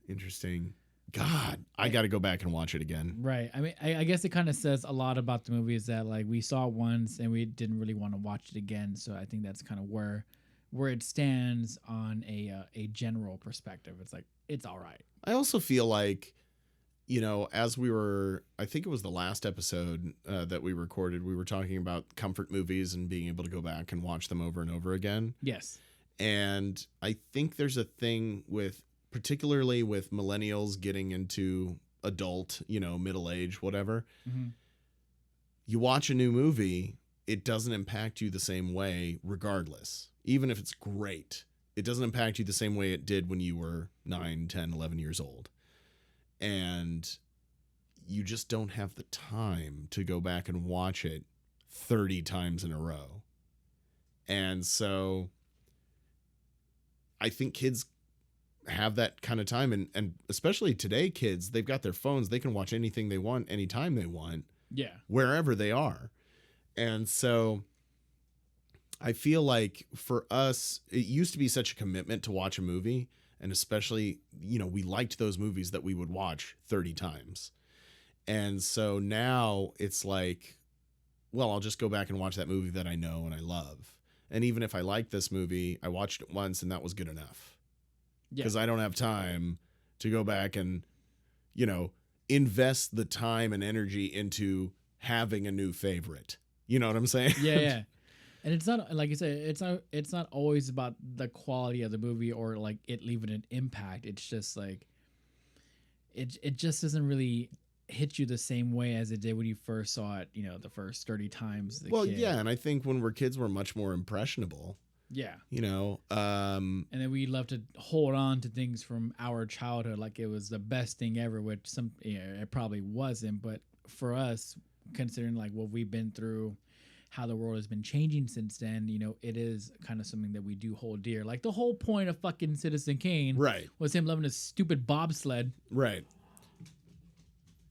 Interesting. God, I got to go back and watch it again.
Right. I mean, I guess it kind of says a lot about the movie is that like we saw it once and we didn't really want to watch it again. So I think that's kind of where it stands on a general perspective. It's like, it's all right.
I also feel like, as I think it was the last episode that we recorded, we were talking about comfort movies and being able to go back and watch them over and over again.
Yes.
And I think there's a thing with particularly with millennials getting into adult, middle age, whatever.
Mm-hmm.
You watch a new movie, it doesn't impact you the same way regardless. Even if it's great, it doesn't impact you the same way it did when you were 9, 10, 11 years old. And you just don't have the time to go back and watch it 30 times in a row. And so I think kids have that kind of time. And especially today, kids, they've got their phones. They can watch anything they want, anytime they want.
Yeah.
Wherever they are. And so I feel like for us, it used to be such a commitment to watch a movie. And especially, we liked those movies that we would watch 30 times. And so now it's like, well, I'll just go back and watch that movie that I know and I love. And even if I like this movie, I watched it once and that was good enough. Because I don't have time to go back and, invest the time and energy into having a new favorite. You know what I'm saying?
Yeah. And it's not, like you said, it's not always about the quality of the movie or like it leaving an impact. It's just like, it just doesn't really hit you the same way as it did when you first saw it, the first 30 times.
Yeah. And I think when we're kids, we're much more impressionable.
Yeah.
And
then we love to hold on to things from our childhood like it was the best thing ever, which it probably wasn't. But for us, considering like what we've been through, how the world has been changing since then, it is kind of something that we do hold dear. Like the whole point of fucking Citizen Kane was him loving his stupid bobsled.
Right.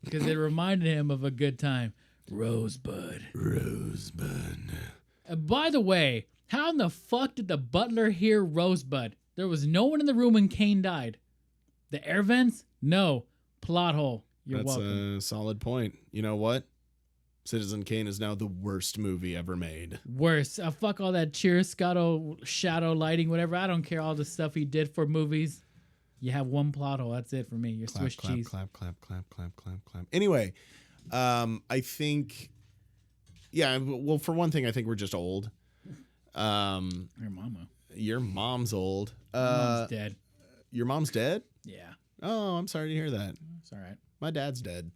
Because it reminded him of a good time. Rosebud. And by the way, how in the fuck did the butler hear Rosebud? There was no one in the room when Kane died. The air vents? No. Plot hole. You're welcome.
That's a solid point. You know what? Citizen Kane is now the worst movie ever made.
Worse. Fuck all that chiaroscuro, shadow lighting, whatever. I don't care all the stuff he did for movies. You have one plot hole. That's it for me. Your Swiss cheese.
Clap. Anyway, I think, well, for one thing, I think we're just old. Your mom's old.
Mom's dead.
Your mom's dead?
Yeah.
Oh, I'm sorry to hear that.
It's all right.
My dad's dead.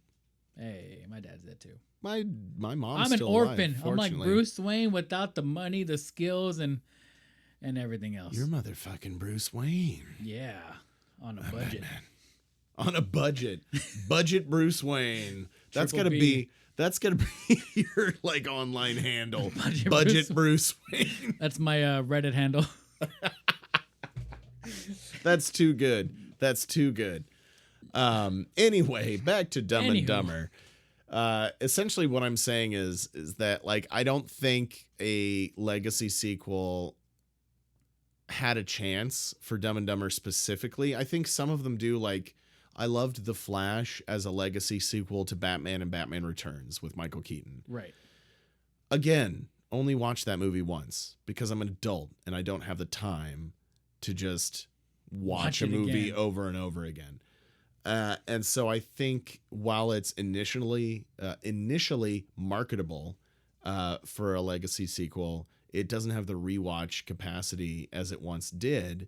Hey, my dad's dead too.
My mom's
I'm an
still
orphan.
alive,
I'm like Bruce Wayne without the money, the skills, and everything else.
You're motherfucking Bruce Wayne.
Yeah, on a budget.
Batman. On a budget. Budget Bruce Wayne. That's
Triple
gotta
B.
be your like online handle.
Budget
Bruce Wayne.
That's my Reddit handle.
That's too good. Anyway, back to Dumb and Dumber. Essentially what I'm saying is that like I don't think a legacy sequel had a chance for Dumb and Dumber specifically. I think some of them do. Like I loved The Flash as a legacy sequel to Batman and Batman Returns with Michael Keaton.
Right.
Again, only watched that movie once because I'm an adult and I don't have the time to just watch a movie over and over again. And so I think while it's initially marketable for a legacy sequel, it doesn't have the rewatch capacity as it once did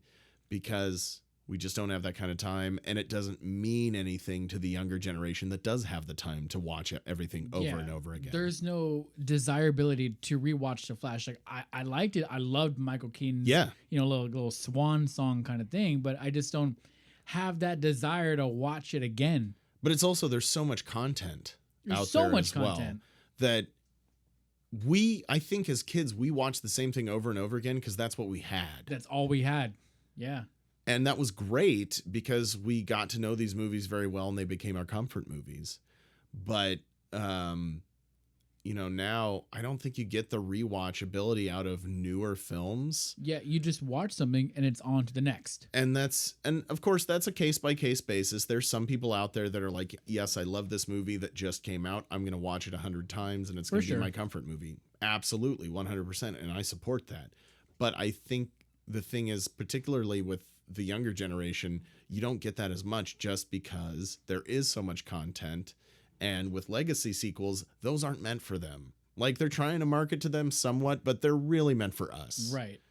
because we just don't have that kind of time, and it doesn't mean anything to the younger generation that does have the time to watch everything over and over again.
There's no desirability to rewatch The Flash. Like I liked it. I loved Michael Keaton's little swan song kind of thing, but I just don't have that desire to watch it again.
But it's also there's so much content out
so
there
much
as well
content
that I think as kids we watched the same thing over and over again because that's what we had.
That's all we had. Yeah.
And that was great because we got to know these movies very well and they became our comfort movies. But now I don't think you get the rewatchability out of newer films.
Yeah, you just watch something and it's on to the next.
And of course that's a case by case basis. There's some people out there that are like, yes, I love this movie that just came out. I'm going to watch it 100 times and it's going to be my comfort movie. Absolutely. 100%. And I support that. But I think the thing is, particularly with the younger generation, you don't get that as much just because there is so much content. And with legacy sequels, those aren't meant for them. Like they're trying to market to them somewhat, but they're really meant for us.
Right.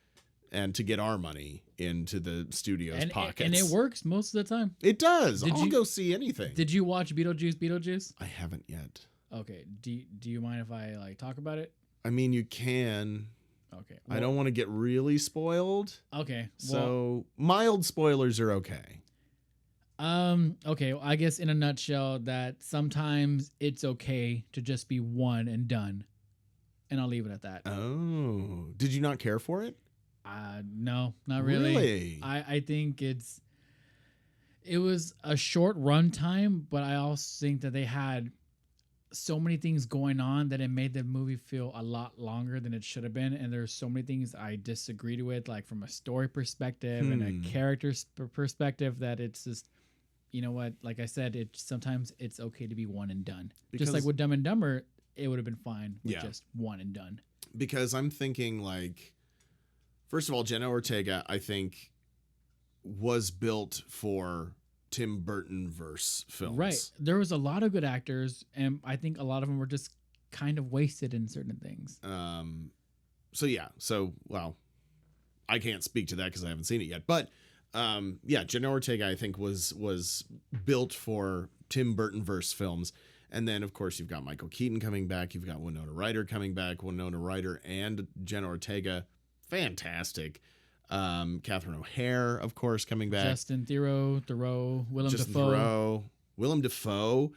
and to get our money into the studio's pockets.
And it works most of the time.
It does. I'll go see anything.
Did you watch Beetlejuice?
I haven't yet.
Okay. Do you mind if I like talk about it?
I mean, you can.
Okay.
I don't want to get really spoiled.
Okay.
So mild spoilers are okay.
Okay. Well, I guess in a nutshell, that sometimes it's okay to just be one and done, and I'll leave it at that.
Oh, did you not care for it?
No, not really.
Really?
I think it was a short run time, but I also think that they had so many things going on that it made the movie feel a lot longer than it should have been. And there's so many things I disagreed with, like from a story perspective and a character perspective, that it's just, you know what? Like I said, sometimes it's okay to be one and done. Just like with Dumb and Dumber, it would have been fine with just one and done.
Because I'm thinking, like, first of all, Jenna Ortega, I think, was built for Tim Burton verse films.
Right. There was a lot of good actors, and I think a lot of them were just kind of wasted in certain things.
So, well, I can't speak to that because I haven't seen it yet. But Jenna Ortega, I think, was built for Tim Burton verse films. And then, of course, you've got Michael Keaton coming back. You've got Winona Ryder coming back. Winona Ryder and Jenna Ortega, fantastic. Catherine O'Hare, of course, coming back.
Justin Theroux,
Willem Dafoe,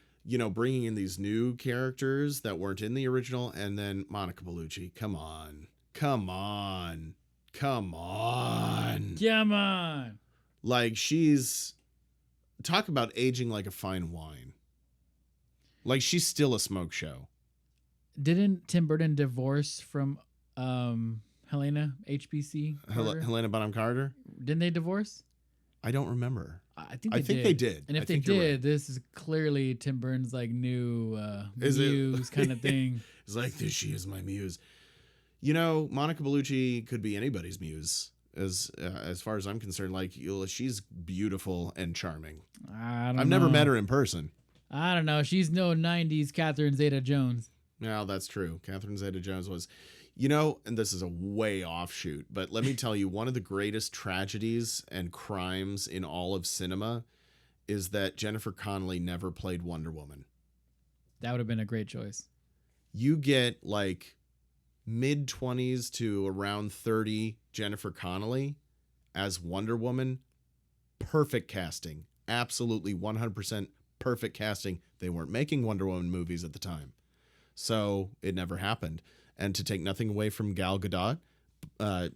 bringing in these new characters that weren't in the original. And then Monica Bellucci. Come on. Like, she's, talk about aging like a fine wine. Like, she's still a smoke show.
Didn't Tim Burton divorce from Helena HBC?
Helena Bonham Carter?
Didn't they divorce?
I don't remember.
I think
they did.
And if they did, right. This is clearly Tim Burton's like new muse kind of thing.
It's like, she is my muse. Monica Bellucci could be anybody's muse. As far as I'm concerned, like, she's beautiful and charming. I've never met her in person.
I don't know. She's no 90s Catherine Zeta-Jones.
No, that's true. Catherine Zeta-Jones was, and this is a way offshoot, but let me tell you, one of the greatest tragedies and crimes in all of cinema is that Jennifer Connelly never played Wonder Woman.
That would have been a great choice.
You get like mid-20s to around 30 Jennifer Connelly as Wonder Woman. Perfect casting. Absolutely 100% perfect casting. They weren't making Wonder Woman movies at the time, so it never happened. And to take nothing away from Gal Gadot,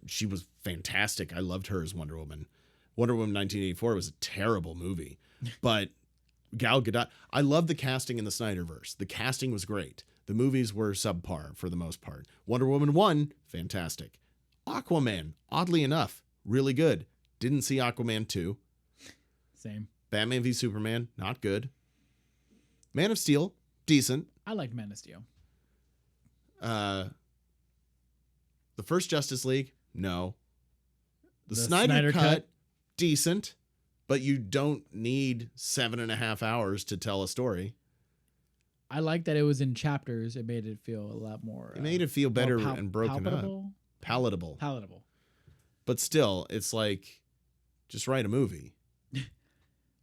she was fantastic. I loved her as Wonder Woman. Wonder Woman 1984 was a terrible movie, but Gal Gadot, I love the casting in the Snyderverse. The casting was great. The movies were subpar for the most part. Wonder Woman 1, fantastic. Aquaman, oddly enough, really good. Didn't see Aquaman 2.
Same.
Batman v Superman, not good. Man of Steel, decent.
I liked Man of Steel.
The first Justice League, no. The Snyder Cut, decent, but you don't need 7.5 hours to tell a story.
I like that it was in chapters. It made it feel a lot more.
It made it feel better and broken up. Palatable. But still, it's like, just write a movie.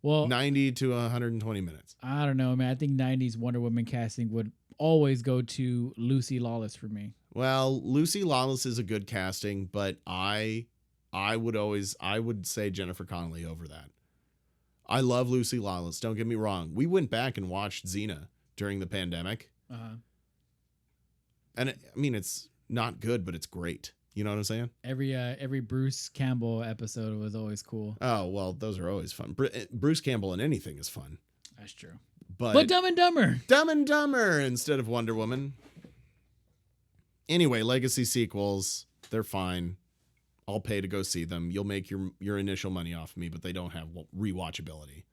Well,
90 to 120 minutes.
I don't know, man. I think 90s Wonder Woman casting would always go to Lucy Lawless for me.
Well, Lucy Lawless is a good casting, but I would say Jennifer Connelly over that. I love Lucy Lawless. Don't get me wrong. We went back and watched Xena during the pandemic. And it's not good, but it's great. You know what I'm saying?
Every Bruce Campbell episode was always cool.
Oh, well, those are always fun. Bruce Campbell in anything is fun.
That's true.
But
Dumb and Dumber.
Dumb and Dumber instead of Wonder Woman. Anyway, legacy sequels, they're fine. I'll pay to go see them. You'll make your initial money off me, but they don't have rewatchability.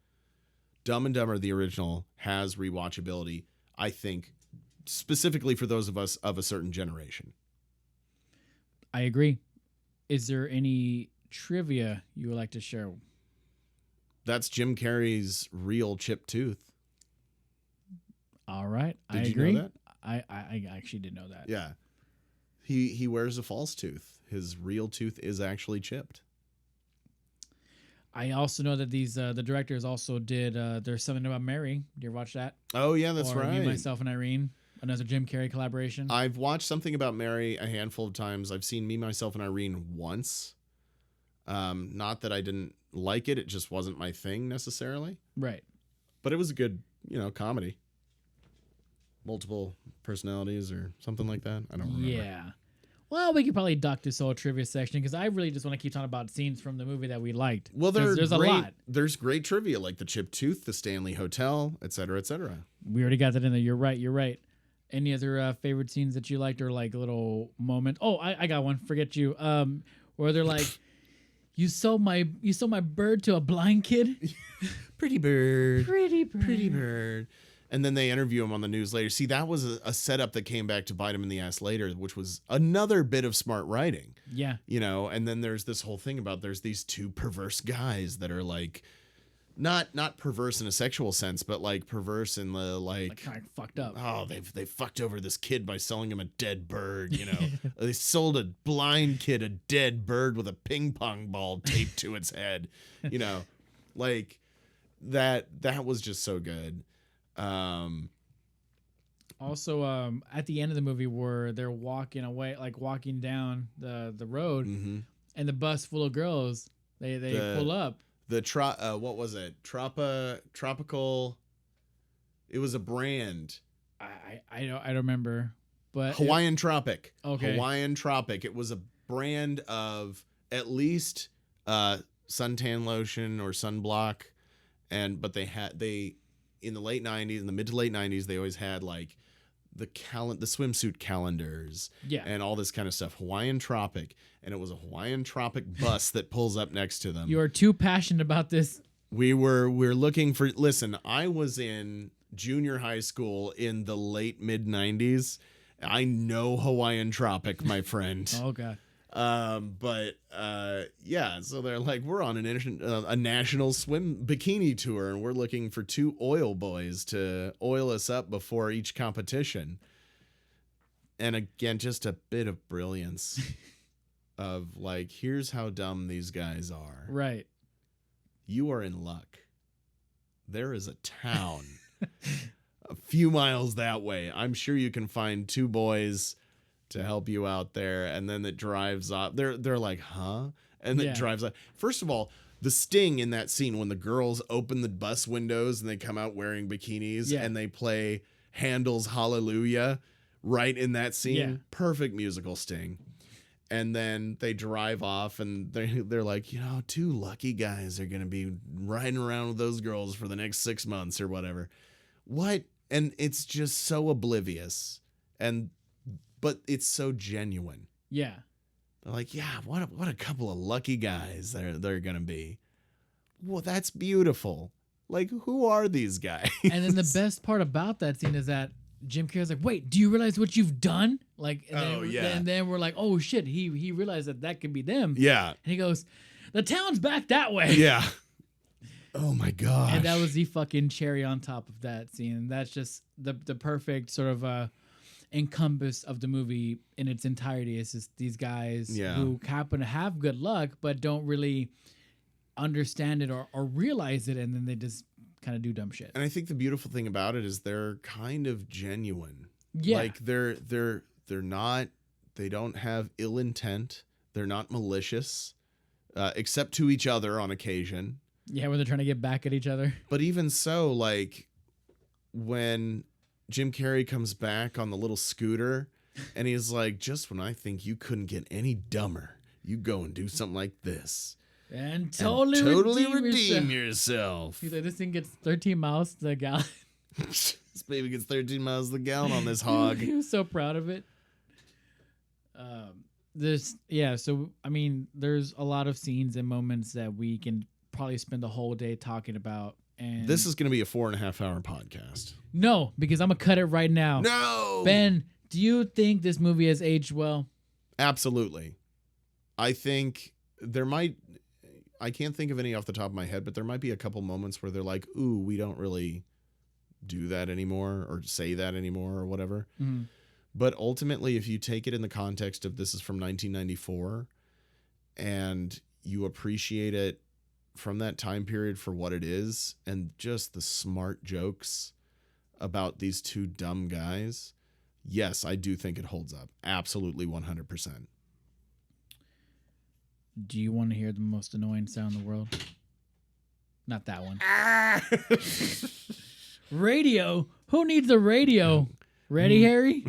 Dumb and Dumber, the original, has rewatchability, I think, specifically for those of us of a certain generation.
I agree. Is there any trivia you would like to share?
That's Jim Carrey's real chipped tooth.
All right.
Did
I
you
agree.
know that?
I actually did know that.
Yeah. He wears a false tooth. His real tooth is actually chipped.
I also know that the directors also did There's Something About Mary. Did you ever watch that?
Oh yeah, that's
or
right.
Me, Myself, and Irene. Another Jim Carrey collaboration.
I've watched Something About Mary a handful of times. I've seen Me, Myself, and Irene once. Not that I didn't like it. It just wasn't my thing necessarily.
Right.
But it was a good, comedy. Multiple personalities or something like that. I don't remember.
Yeah. Well, we could probably duck this whole trivia section because I really just want to keep talking about scenes from the movie that we liked.
Well,
there's a lot.
There's great trivia like the chipped tooth, the Stanley Hotel, et cetera, et cetera. We
already got that in there. You're right. Any other favorite scenes that you liked or like little moment? Oh, I got one. Forget you. Where they're like, you sold my bird to a blind kid.
Pretty bird.
Pretty bird.
Pretty bird. And then they interview him on the news later. See, that was a setup that came back to bite him in the ass later, which was another bit of smart writing.
Yeah.
And then there's this whole thing about there's these two perverse guys that are like, not perverse in a sexual sense, but like perverse in the like
kind of fucked up.
Oh, they fucked over this kid by selling him a dead bird. They sold a blind kid a dead bird with a ping pong ball taped to its head. Like that was just so good.
Also, at the end of the movie where they're walking away, like walking down the road,
mm-hmm.
and the bus full of girls, they pull up.
What was it? Tropical. It was a brand.
I don't remember, but
Hawaiian Tropic.
Okay.
Hawaiian Tropic. It was a brand of at least suntan lotion or sunblock, but they in the late 90s, in the mid to late 90s, they always had like the swimsuit calendars, and all this kind of stuff. Hawaiian Tropic, and it was a Hawaiian Tropic bus that pulls up next to them.
You are too passionate about this.
We're looking for. Listen, I was in junior high school in the late mid 90s. I know Hawaiian Tropic, my friend.
Oh God.
So they're like, we're on a national swim bikini tour, and we're looking for two oil boys to oil us up before each competition. And again, just a bit of brilliance of like, here's how dumb these guys are.
Right.
You are in luck. There is a town a few miles that way. I'm sure you can find two boys to help you out there, and then it drives off. They're like, huh? And it drives off. First of all, the sting in that scene when the girls open the bus windows and they come out wearing bikinis and they play Handel's Hallelujah right in that scene. Perfect musical sting. And then they drive off, and they're like, two lucky guys are going to be riding around with those girls for the next 6 months or whatever. What? And it's just so oblivious. But it's so genuine.
Yeah.
They're like, what a couple of lucky guys they're going to be. Well, that's beautiful. Like, who are these guys?
And then the best part about that scene is that Jim Carrey's like, wait, do you realize what you've done? Like, and then we're like, oh shit, he realized that could be them.
Yeah.
And he goes, the town's back that way.
Yeah. Oh my gosh.
And that was the fucking cherry on top of that scene. And that's just the perfect sort of encompass of the movie in its entirety. It's just these guys who happen to have good luck but don't really understand it or realize it, and then they just kind of do dumb shit.
And I think the beautiful thing about it is they're kind of genuine.
Yeah.
Like they're not, they don't have ill intent. They're not malicious, except to each other on occasion.
Yeah, when they're trying to get back at each other.
But even so, like when Jim Carrey comes back on the little scooter and he's like, just when I think you couldn't get any dumber, you go and do something like this.
And totally
redeem yourself.
He's like, this thing gets 13 miles to the gallon.
This baby gets 13 miles to the gallon on this hog.
He was so proud of it. So, I mean, there's a lot of scenes and moments that we can probably spend the whole day talking about. And
this is going to be a 4.5 hour podcast.
No, because I'm going to cut it right now.
No!
Ben, do you think this movie has aged well?
Absolutely. I think I can't think of any off the top of my head, but there might be a couple moments where they're like, ooh, we don't really do that anymore or say that anymore or whatever.
Mm-hmm.
But ultimately, if you take it in the context of this is from 1994 and you appreciate it from that time period for what it is and just the smart jokes about these two dumb guys, yes, I do think it holds up. Absolutely 100%.
Do you want to hear the most annoying sound in the world? Not that one. Radio? Who needs a radio? Ready, Harry?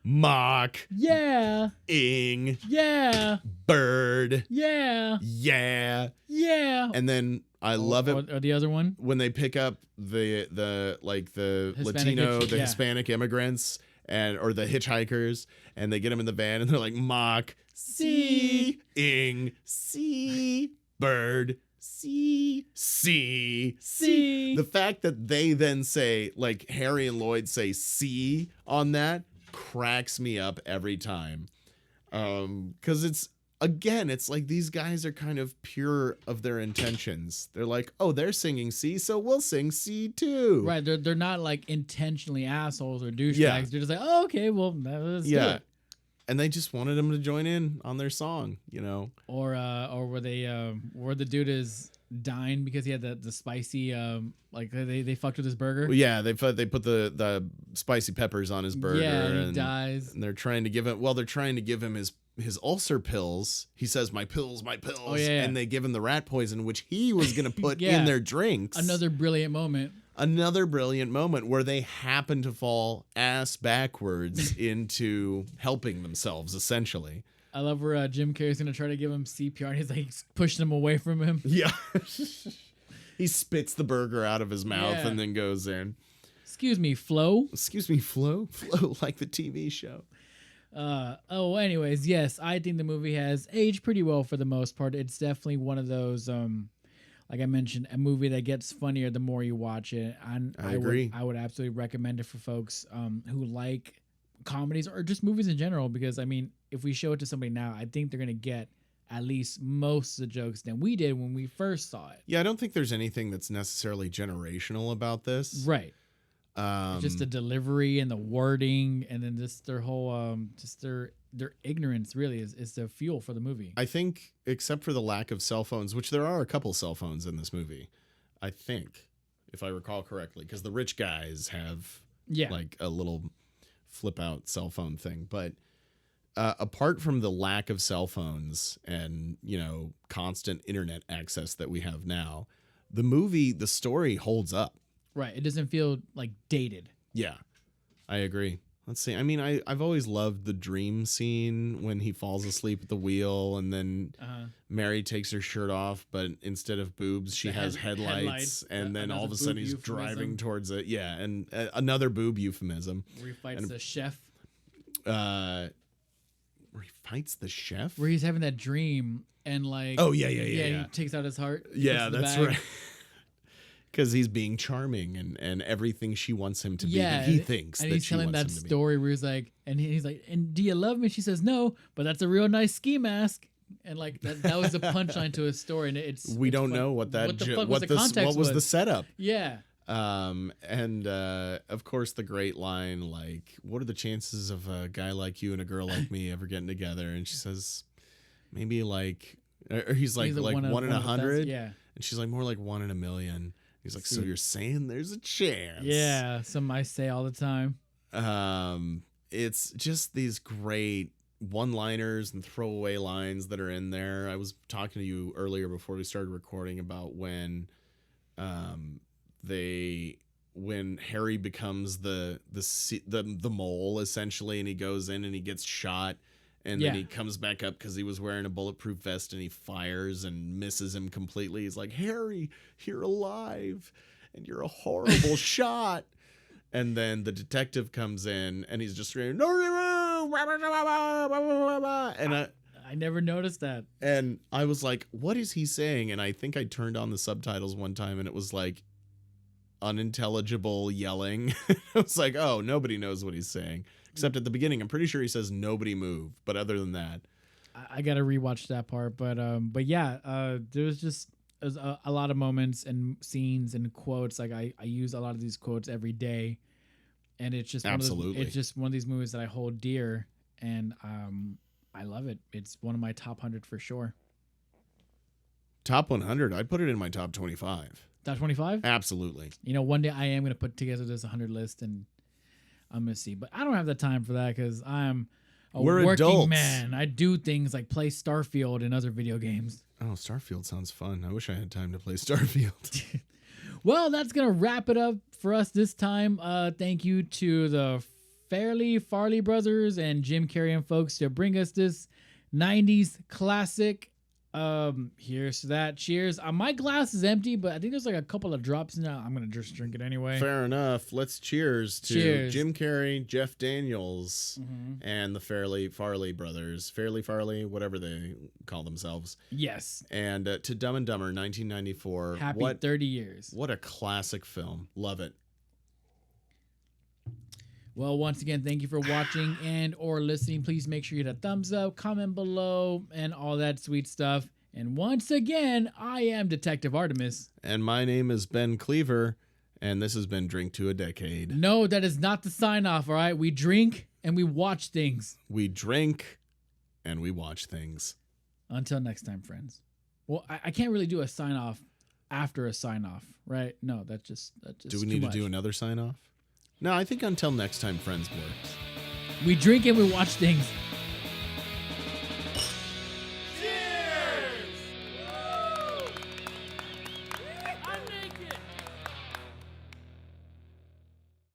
Mock.
Yeah.
Ing.
Yeah.
Bird.
Yeah.
Yeah.
Yeah.
And then I love it.
Or the other one?
When they pick up the
Hispanic
Latino, Hispanic immigrants or the hitchhikers, and they get them in the van and they're like, mock, see, ing, see, bird, see. The fact that they then say, like Harry and Lloyd say see on that cracks me up every time. Because it's like these guys are kind of pure of their intentions. They're like, oh, they're singing C, so we'll sing C too.
Right. They're not like intentionally assholes or douchebags.
Yeah.
They're just like, oh, okay, well, let's do it.
And they just wanted him to join in on their song, you know.
Or where they where the dude is dying because he had the spicy like they fucked with his burger.
Well, yeah, they put the spicy peppers on his burger.
Yeah, and he dies.
And they're trying to give him his ulcer pills. He says, my pills.
Oh, yeah.
And they give him the rat poison, which he was going to put in their drinks.
Another brilliant moment
where they happen to fall ass backwards into helping themselves, essentially.
I love where Jim Carrey's going to try to give him CPR and he's like pushing him away from him.
Yeah. He spits the burger out of his mouth and then goes in.
Excuse me, Flo?
Flo? Flo, like the TV show.
Anyways, yes, I think the movie has aged pretty well for the most part. It's definitely one of those, like I mentioned, a movie that gets funnier the more you watch it. And
I agree.
I would absolutely recommend it for folks who like comedies or just movies in general, because I mean, if we show it to somebody now, I think they're going to get at least most of the jokes than we did when we first saw it.
Yeah, I don't think there's anything that's necessarily generational about this.
Right. Just the delivery and the wording, and then just their whole just their ignorance really is the fuel for the movie.
I think, except for the lack of cell phones, which there are a couple cell phones in this movie, I think, if I recall correctly, because the rich guys have like a little flip out cell phone thing. But apart from the lack of cell phones and, you know, constant internet access that we have now, the story holds up.
Right. It doesn't feel like dated.
Yeah, I agree. Let's see. I mean, I've always loved the dream scene when he falls asleep at the wheel and then Mary takes her shirt off, but instead of boobs, she has headlights. And then all of a sudden he's driving towards it. Yeah, and another boob euphemism.
Where he fights the chef.
Where he fights the chef?
Where he's having that dream and like...
Oh, yeah.
He takes out his heart.
Yeah, that's right. Because he's being charming and everything she wants him to be.
Yeah,
he thinks
and
that
he's
she
telling
wants
that
him to
story where he's like, and do you love me? She says no, but that's a real nice ski mask. And like that was the punchline to his story. And
we don't know what that what was the setup.
Yeah.
And of course the great line, like, what are the chances of a guy like you and a girl like me ever getting together? And she says, maybe like, or he's like 1 in 100.
Yeah.
And she's like, more like 1 in a million. He's like, so you're saying there's a chance?
Yeah, some I say all the time.
It's just these great one-liners and throwaway lines that are in there. I was talking to you earlier before we started recording about when Harry becomes the mole essentially, and he goes in and he gets shot. And then he comes back up because he was wearing a bulletproof vest and he fires and misses him completely. He's like, Harry, you're alive and you're a horrible shot. And then the detective comes in and he's just screaming, and
I never noticed that.
And I was like, what is he saying? And I think I turned on the subtitles one time and it was like unintelligible yelling. I was like, oh, nobody knows what he's saying. Except at the beginning, I'm pretty sure he says nobody move. But other than that,
I got to rewatch that part. But yeah, there's a lot of moments and scenes and quotes. Like I use a lot of these quotes every day. and it's just
Absolutely.
it's just one of these movies that I hold dear, and I love it. It's one of my top 100 for sure.
Top 100. I'd put it in my top 25.
Top 25?
Absolutely.
You know, one day I am going to put together this 100 list, and I'm going to see. But I don't have the time for that because I'm
We're
working
adults.
man. I do things like play Starfield and other video games.
Oh, Starfield sounds fun. I wish I had time to play Starfield.
Well, that's going to wrap it up for us this time. Thank you to the Farley brothers and Jim Carrey and folks to bring us this 90s classic. Here's to that. Cheers. My glass is empty, but I think there's like a couple of drops in it. I'm going to just drink it anyway.
Fair enough. Let's cheers to Jim Carrey, Jeff Daniels, and the Farley brothers. Farley, whatever they call themselves.
Yes.
And to Dumb and Dumber, 1994.
Happy 30 years.
What a classic film. Love it.
Well, once again, thank you for watching and or listening. Please make sure you hit a thumbs up, comment below, and all that sweet stuff. And once again, I am Detective Artemis.
And my name is Ben Cleaver, and this has been Drink to a Decade.
No, that is not the sign off, all right? We drink and we watch things.
We drink and we watch things.
Until next time, friends. Well, I can't really do a sign off after a sign off, right? No, that's just
Do we need to do another sign off? No, I think until next time, friends works.
We drink and we watch things.